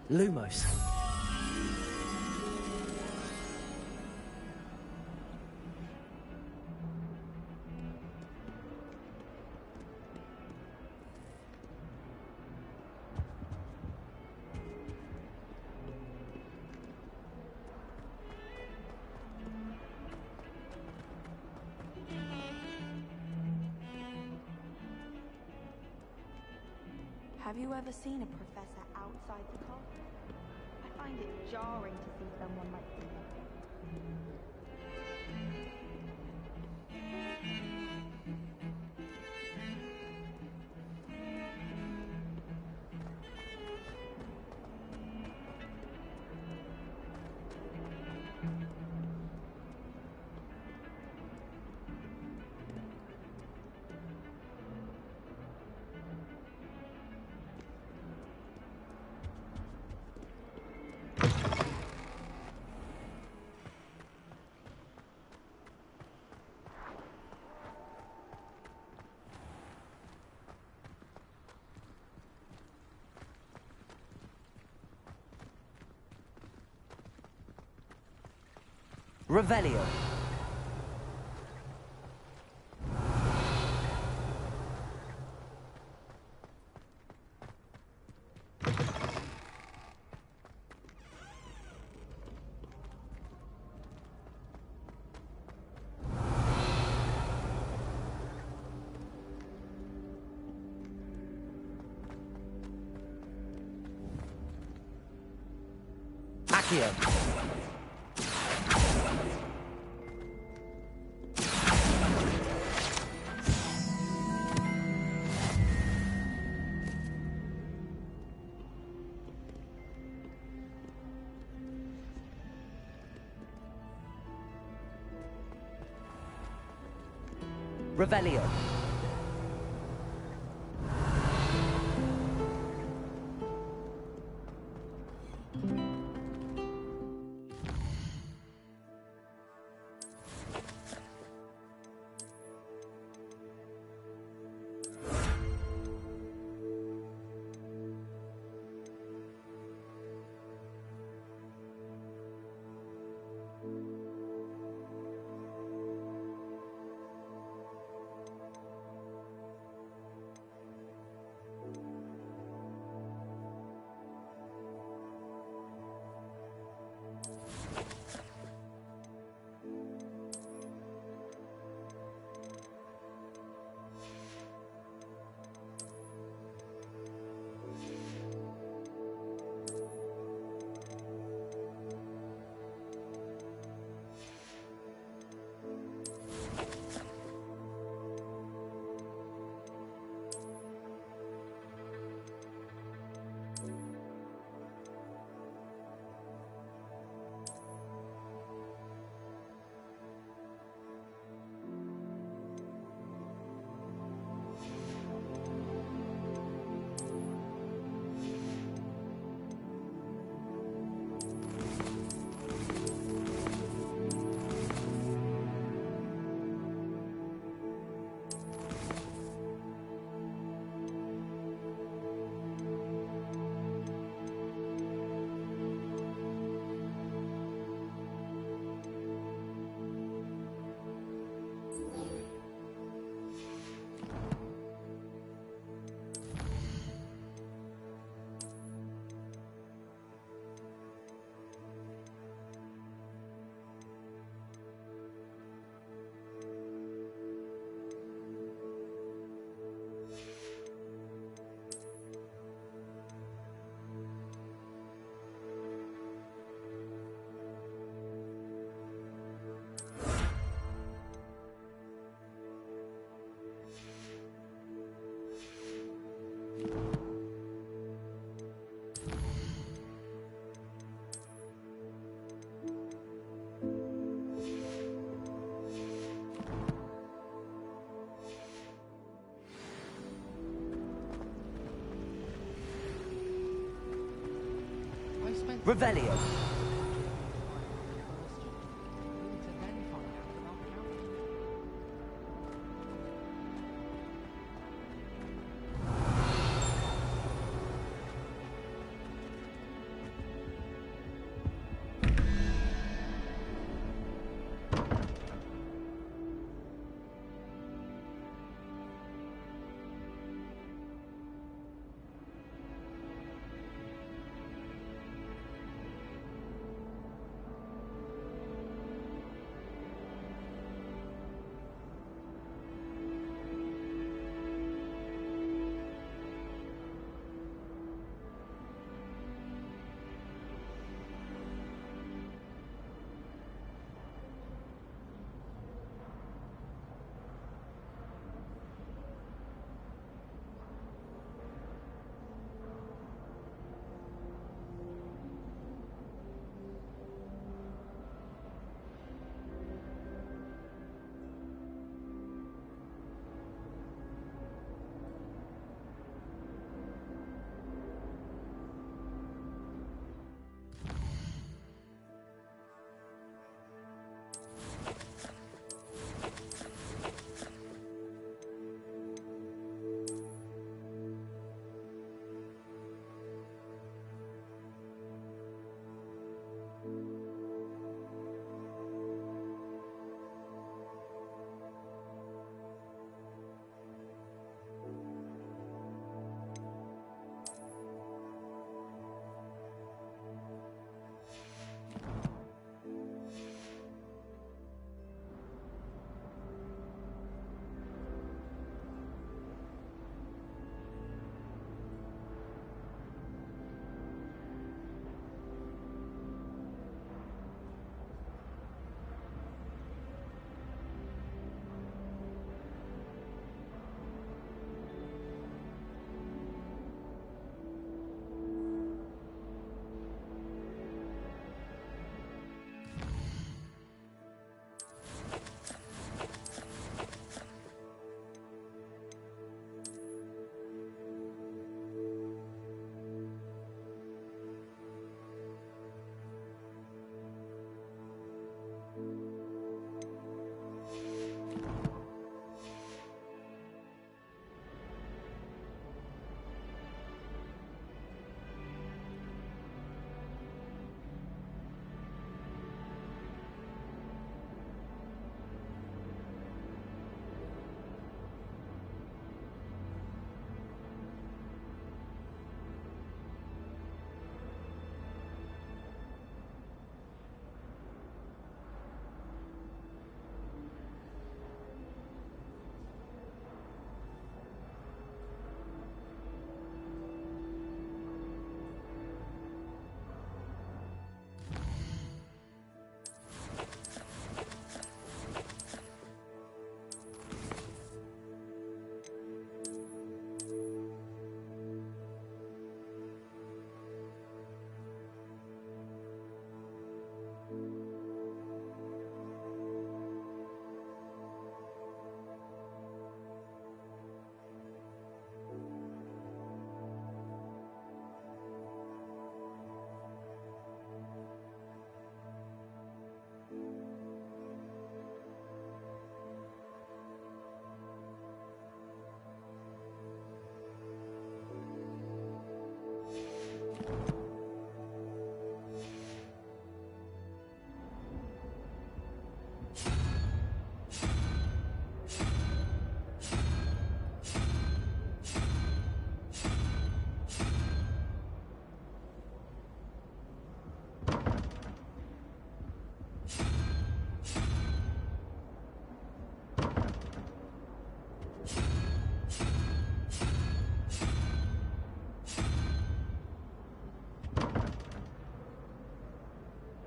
Lumos. Have you ever seen a professor outside the class? I find it jarring to see someone like him. Revelio. Accio. Revelio. Revelio.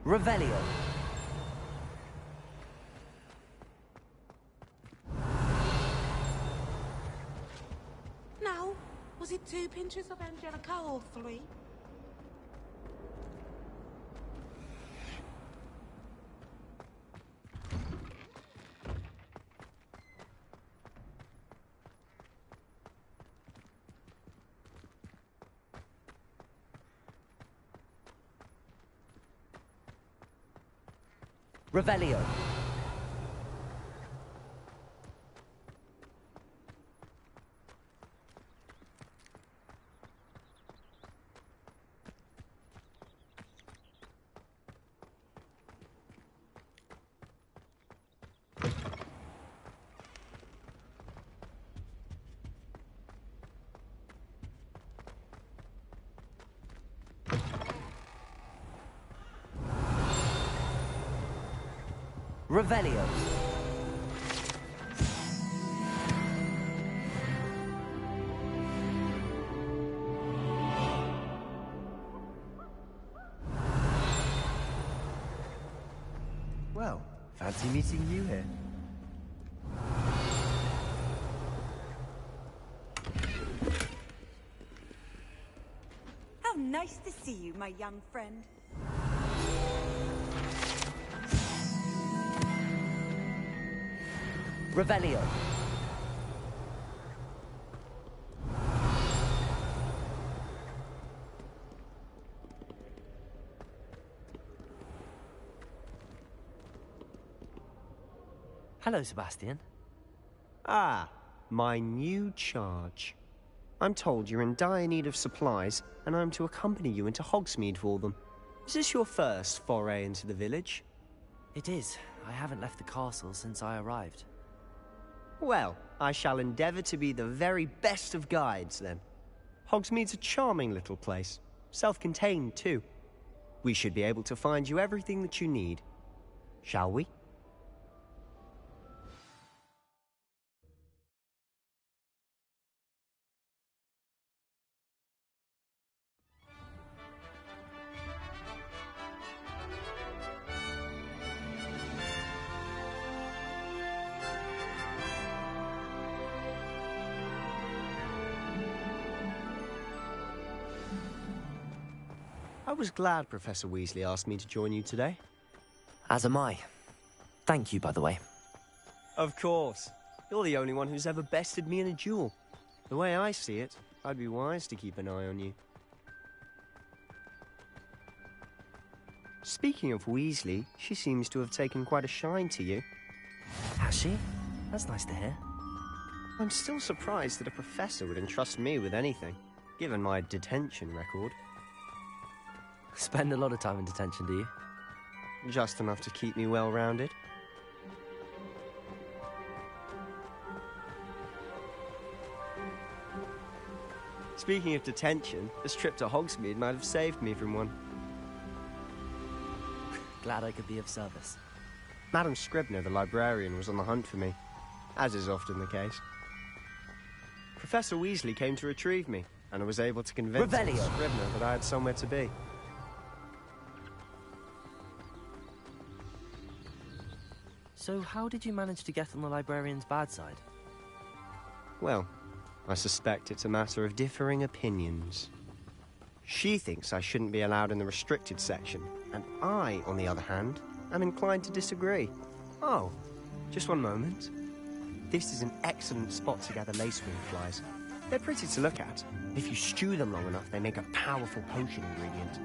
Revelio. No. Was it 2 pinches of Angelica or 3? Revelio. Revelio. Well, fancy meeting you here. How nice to see you, my young friend. Revelio. Hello, Sebastian. Ah, my new charge. I'm told you're in dire need of supplies, and I'm to accompany you into Hogsmeade for them. Is this your first foray into the village? It is. I haven't left the castle since I arrived. Well, I shall endeavour to be the very best of guides, then. Hogsmeade's a charming little place. Self-contained, too. We should be able to find you everything that you need. Shall we? I was glad Professor Weasley asked me to join you today. As am I. Thank you, by the way. Of course. You're the only one who's ever bested me in a duel. The way I see it, I'd be wise to keep an eye on you. Speaking of Weasley, she seems to have taken quite a shine to you. Has she? That's nice to hear. I'm still surprised that a professor would entrust me with anything, given my detention record. Spend a lot of time in detention, do you? Just enough to keep me well-rounded. Speaking of detention, this trip to Hogsmeade might have saved me from one. Glad I could be of service. Madam Scribner, the librarian, was on the hunt for me, as is often the case. Professor Weasley came to retrieve me, and I was able to convince Miss Scribner that I had somewhere to be. So how did you manage to get on the librarian's bad side? Well, I suspect it's a matter of differing opinions. She thinks I shouldn't be allowed in the restricted section, and I, on the other hand, am inclined to disagree. Oh, just one moment. This is an excellent spot to gather lacewing flies. They're pretty to look at. If you stew them long enough, they make a powerful potion ingredient.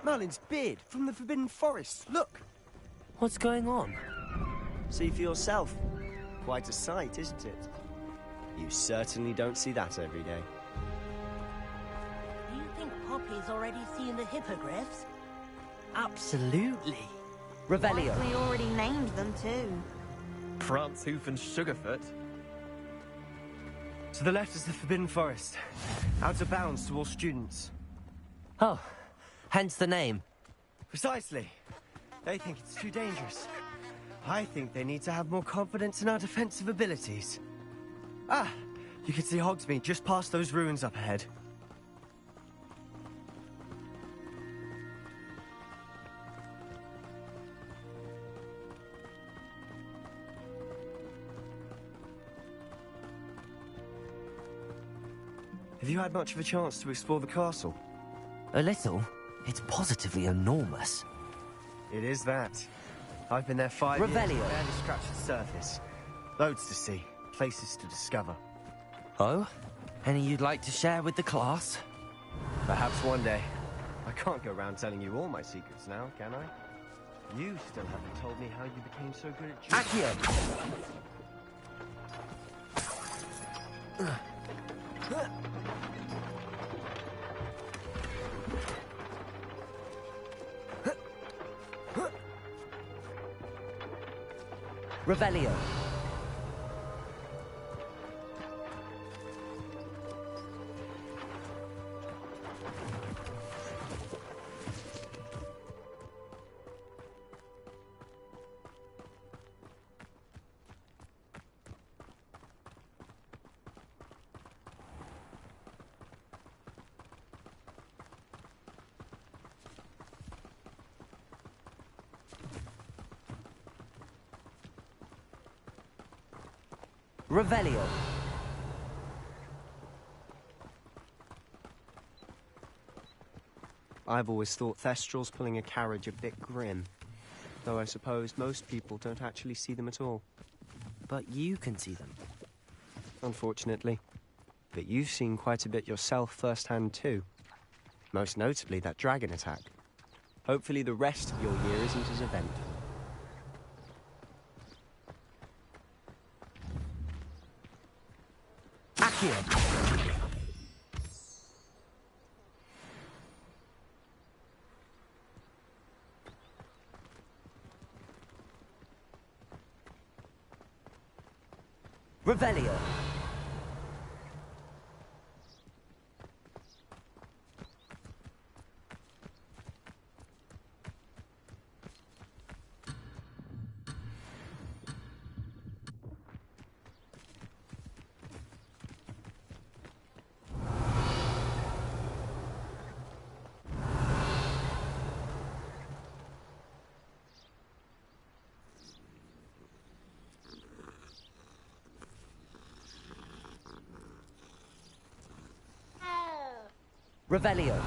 Merlin's beard from the Forbidden Forest. Look! What's going on? See for yourself. Quite a sight, isn't it? You certainly don't see that every day. Do you think Poppy's already seen the hippogriffs? Absolutely. Revelio. We already named them too. Prance, Hoof, and Sugarfoot. To the left is the Forbidden Forest. Out of bounds to all students. Oh, hence the name. Precisely. They think it's too dangerous. I think they need to have more confidence in our defensive abilities. Ah, you can see Hogsmeade just past those ruins up ahead. Have you had much of a chance to explore the castle? A little. It's positively enormous. It is that. I've been there 5 years. Revelio. Barely scratched the surface. Loads to see, places to discover. Oh? Any you'd like to share with the class? Perhaps one day. I can't go around telling you all my secrets now, can I? You still haven't told me how you became so good at Revelio. Revelio. I've always thought Thestrals pulling a carriage a bit grim. Though I suppose most people don't actually see them at all. But you can see them. Unfortunately. But you've seen quite a bit yourself firsthand too. Most notably that dragon attack. Hopefully the rest of your year isn't as eventful. Revelio. Revelio.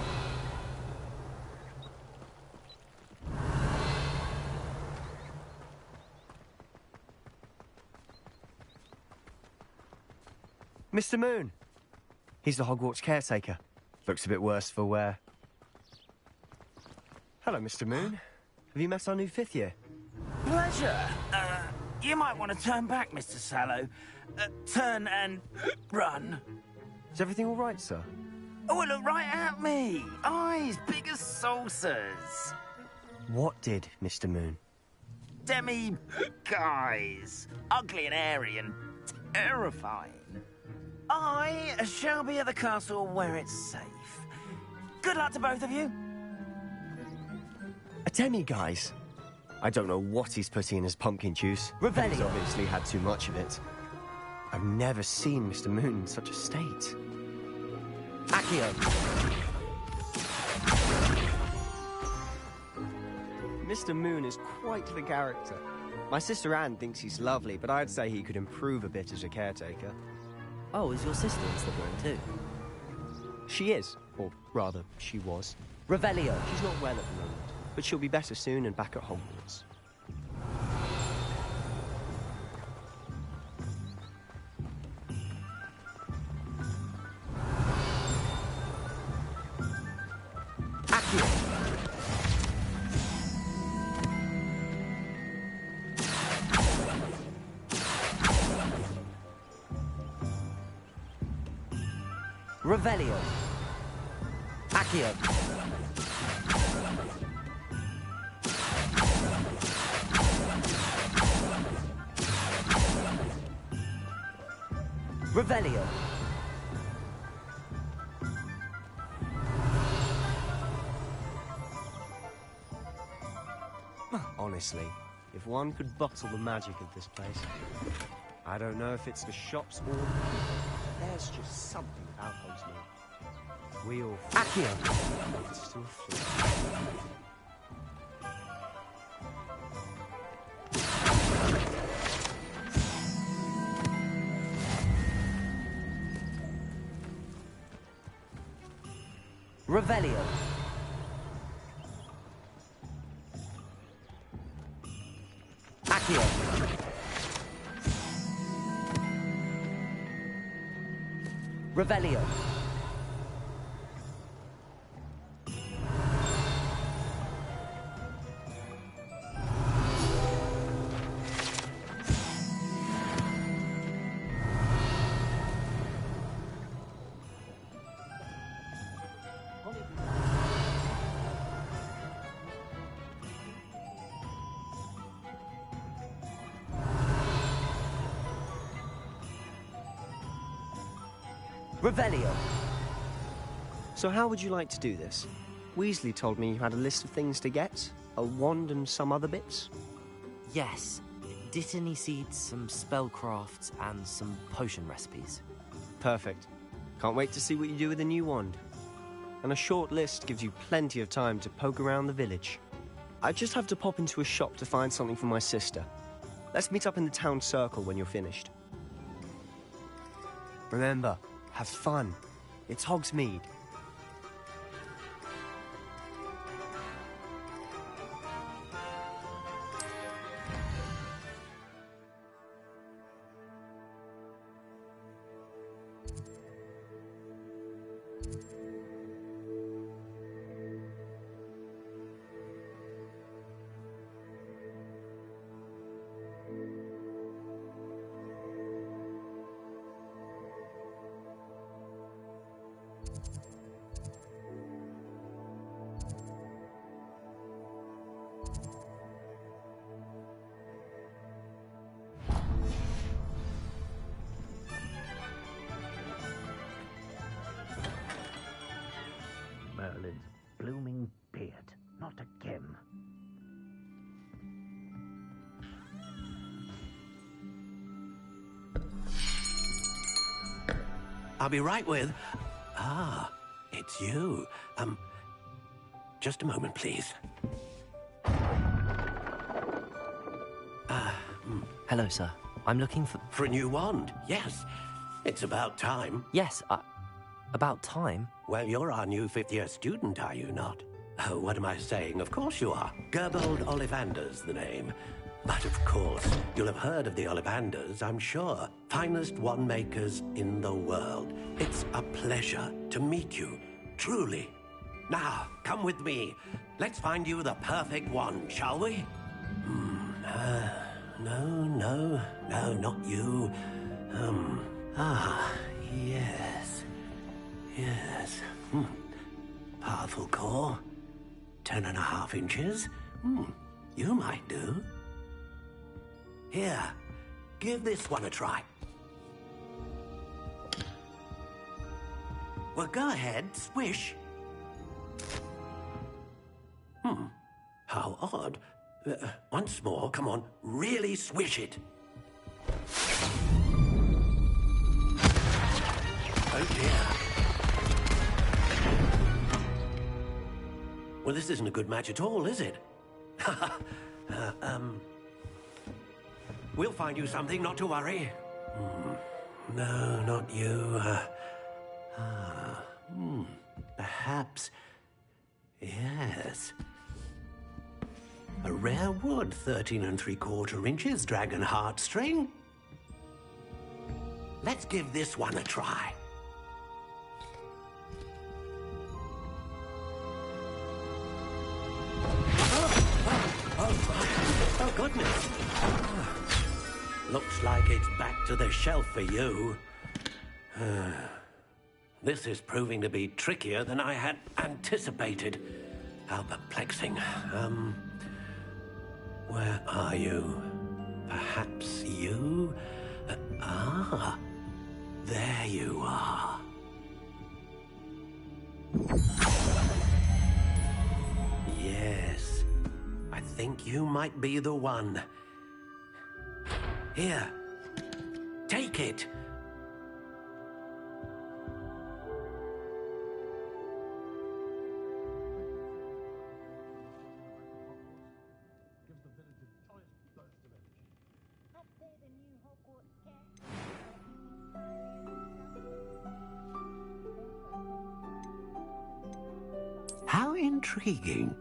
Mr. Moon. He's the Hogwarts caretaker. Looks a bit worse for wear. Hello, Mr. Moon. Have you met our new 5th year? Pleasure. You might want to turn back, Mr. Sallow. Turn and run. Is everything all right, sir? Oh, look right at me. Eyes big as saucers. What did, Mr. Moon? Guys. Ugly and hairy and terrifying. I shall be at the castle where it's safe. Good luck to both of you. A demi-guise? I don't know what he's putting in his pumpkin juice. Revelio. He's obviously had too much of it. I've never seen Mr. Moon in such a state. Accio. Mr. Moon is quite the character. My sister Anne thinks he's lovely, but I'd say he could improve a bit as a caretaker. Oh, is your sister in Slytherin too? She is, or rather, she was. Revelio. She's not well at the moment, but she'll be better soon and back at Hogwarts. Revelio. Accio. Revelio. Honestly, if one could bottle the magic of this place, I don't know if it's the shops or the people. There's just something about Hogsmeade. We all Accio. It's still fleet. Revelio. Accio. Revelio. Revelio. So how would you like to do this? Weasley told me you had a list of things to get, a wand and some other bits. Yes. Dittany seeds, some spellcrafts, and some potion recipes. Perfect. Can't wait to see what you do with the new wand. And a short list gives you plenty of time to poke around the village. I just have to pop into a shop to find something for my sister. Let's meet up in the town circle when you're finished. Remember, have fun. It's Hogsmeade. Merlin's blooming beard. Not again. I'll be right with... Ah, it's you. Just a moment, please. Hello, sir. I'm looking for... For a new wand, yes. It's about time. Yes, about time? Well, you're our new fifth-year student, are you not? Oh, what am I saying? Of course you are. Gerbold Ollivander's the name. But of course, you'll have heard of the Ollivanders, I'm sure. Finest wand makers in the world. It's a pleasure to meet you, truly. Now, come with me. Let's find you the perfect wand, shall we? No, not you. Yes. Powerful core. 10.5 inches. You might do. Here, give this one a try. Well, go ahead, swish. How odd. Once more, come on, really swish it. Oh dear. Well, this isn't a good match at all, is it? We'll find you something, not to worry. No, not you. Perhaps... Yes. A rare wood, 13 3/4 inches, dragon heartstring. Let's give this one a try. Oh, goodness. Looks like it's back to the shelf for you. This is proving to be trickier than I had anticipated. How perplexing. Where are you? Perhaps you? There you are. Yes. I think you might be the one. Here. Take it. How intriguing.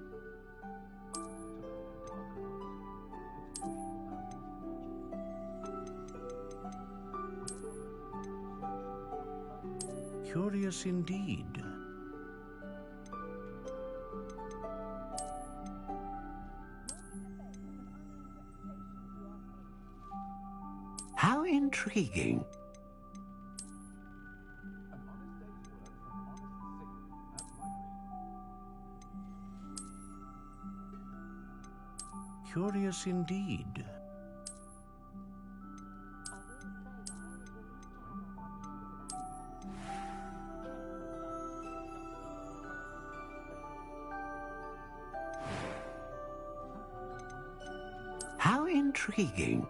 Curious indeed. How intriguing. Curious indeed. How intriguing.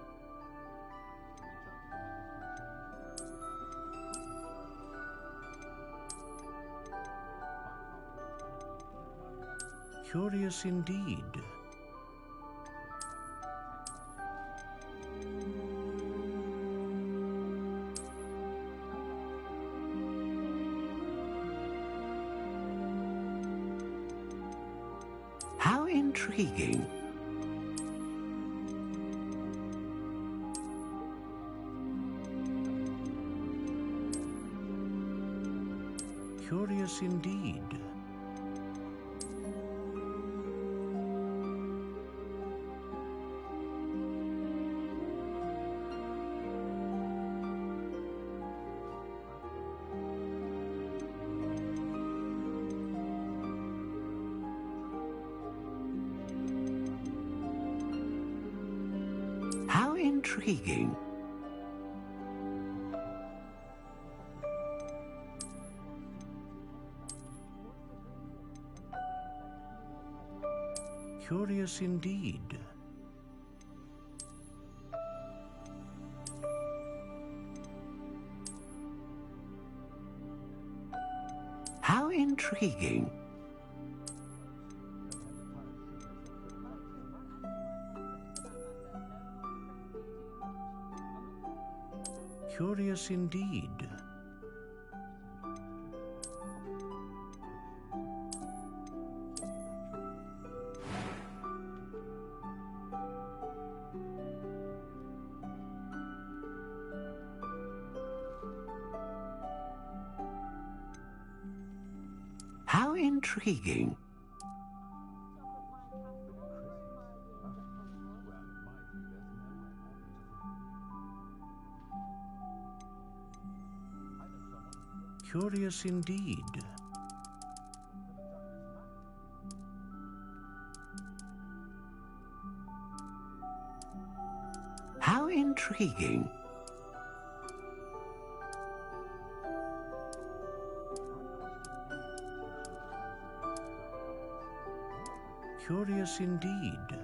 Curious indeed. How intriguing. Curious indeed. How intriguing. Curious indeed. How intriguing. Curious indeed. How intriguing. Curious indeed. How intriguing. Curious indeed.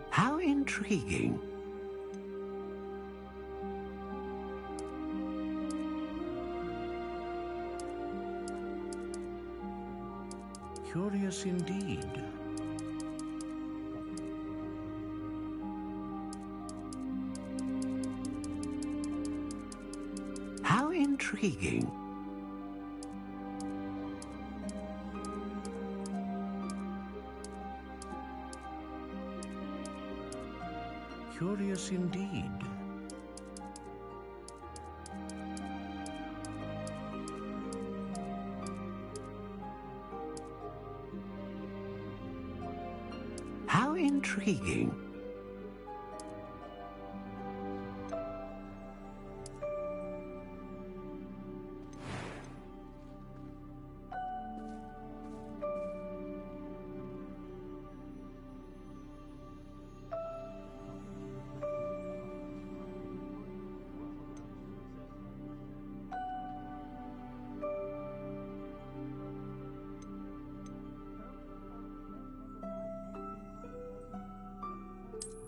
How intriguing. Curious indeed. How intriguing. Curious indeed. How intriguing.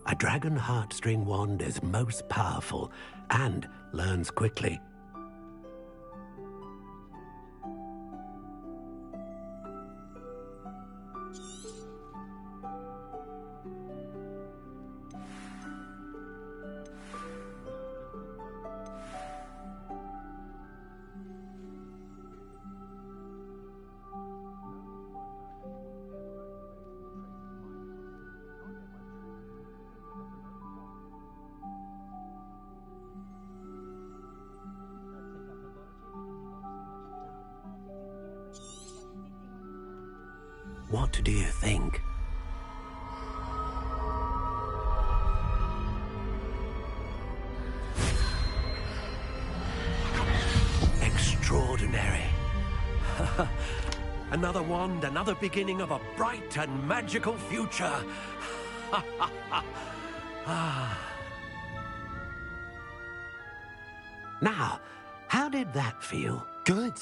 A dragon heartstring wand is most powerful and learns quickly. What do you think? Extraordinary. Another wand, another beginning of a bright and magical future. Now, how did that feel? Good.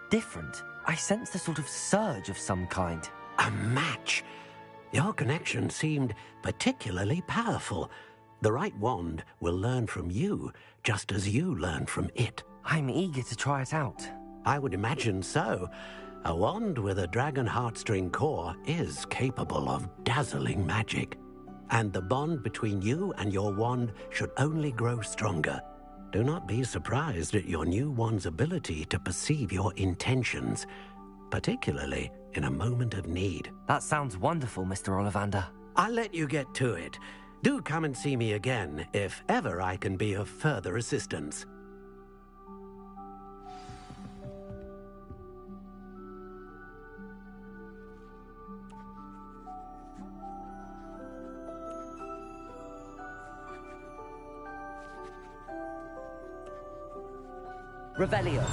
Different. I sensed a sort of surge of some kind. A match. Your connection seemed particularly powerful. The right wand will learn from you, just as you learn from it. I'm eager to try it out. I would imagine so. A wand with a dragon heartstring core is capable of dazzling magic. And the bond between you and your wand should only grow stronger. Do not be surprised at your new wand's ability to perceive your intentions, particularly in a moment of need. That sounds wonderful, Mr. Ollivander. I'll let you get to it. Do come and see me again if ever I can be of further assistance. Revelio.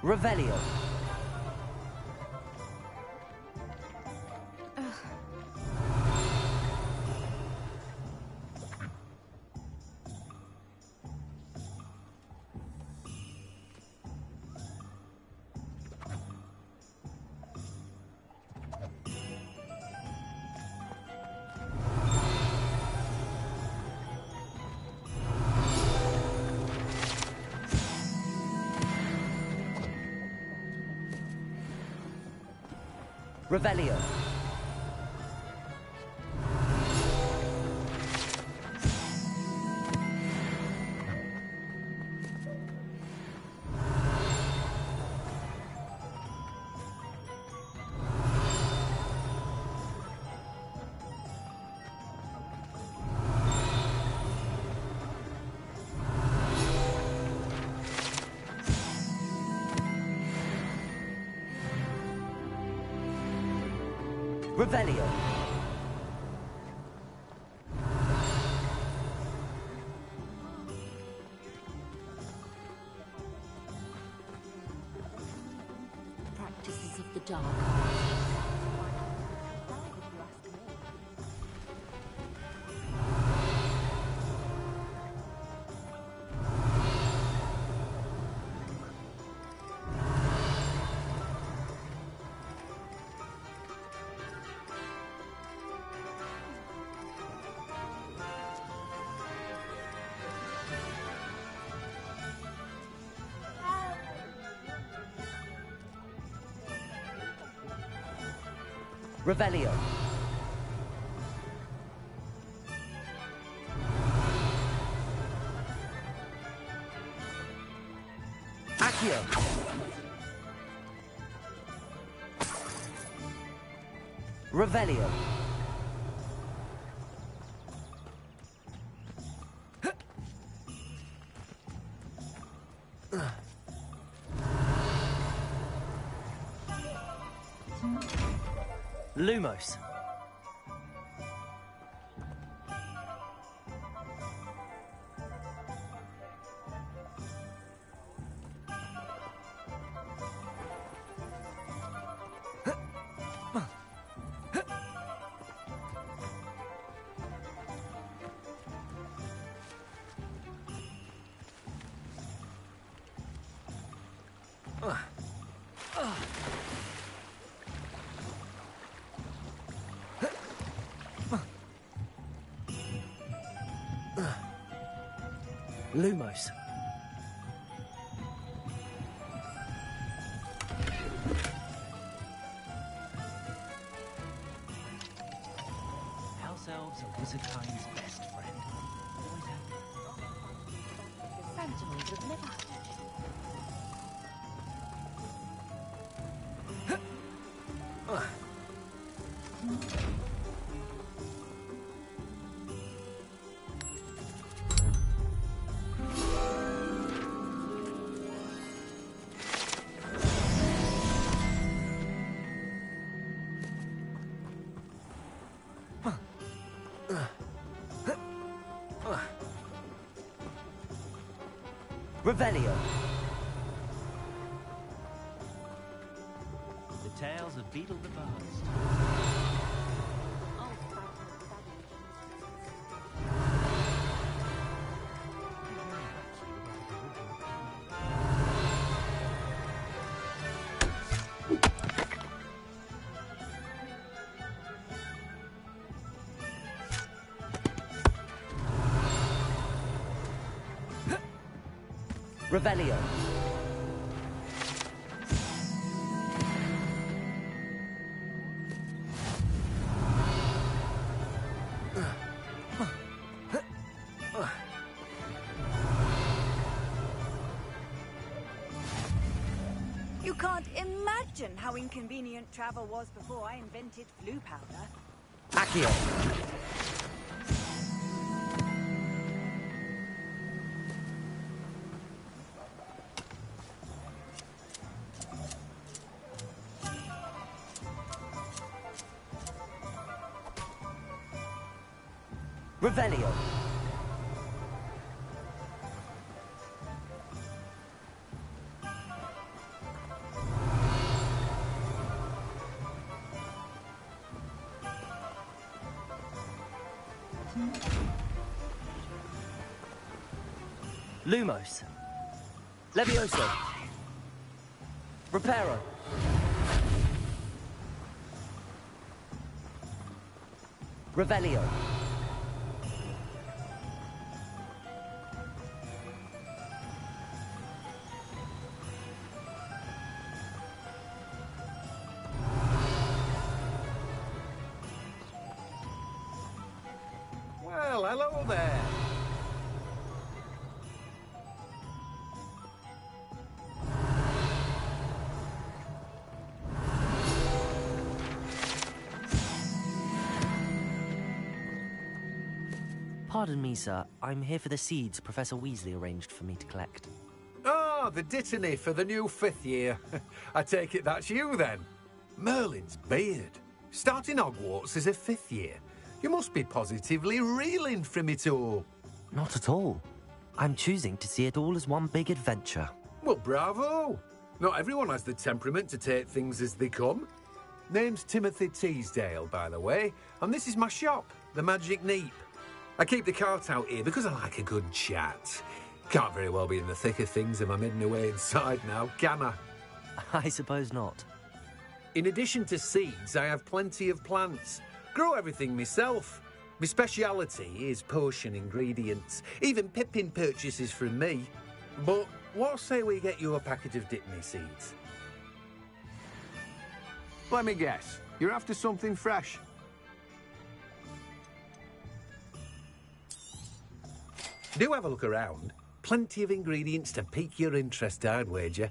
Revelio. Revelio. Revelio. Practices of the dark arts. Revelio. Accio. Revelio. Lumos. Lumos. House elves are wizardkind's best friend. Always have been. The Sentinels have never had Revelio. The tales of Beetle the Buzzed. Revelio. You can't imagine how inconvenient travel was before I invented blue powder. Accio. Revelio. Lumos. Levioso. Reparo. Revelio. Well, hello there. Pardon me, sir. I'm here for the seeds Professor Weasley arranged for me to collect. Ah, the dittany for the new 5th year. I take it that's you, then. Merlin's beard. Starting Hogwarts as a 5th year. You must be positively reeling from it all. Not at all. I'm choosing to see it all as one big adventure. Well, bravo. Not everyone has the temperament to take things as they come. Name's Timothy Teasdale, by the way, and this is my shop, the Magic Neep. I keep the cart out here because I like a good chat. Can't very well be in the thick of things if I'm hidden away inside now, can I? I suppose not. In addition to seeds, I have plenty of plants. Grow everything myself. My speciality is potion ingredients. Even Pippin purchases from me. But what say we get you a packet of Dittany seeds? Let me guess. You're after something fresh. Do have a look around. Plenty of ingredients to pique your interest, I'd wager.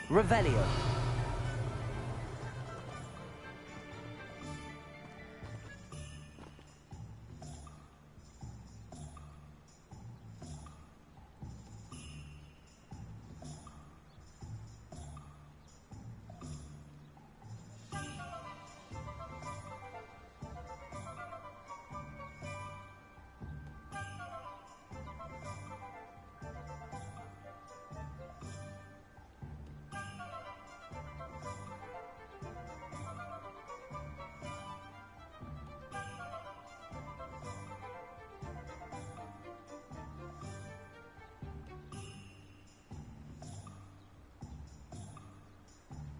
Revelio.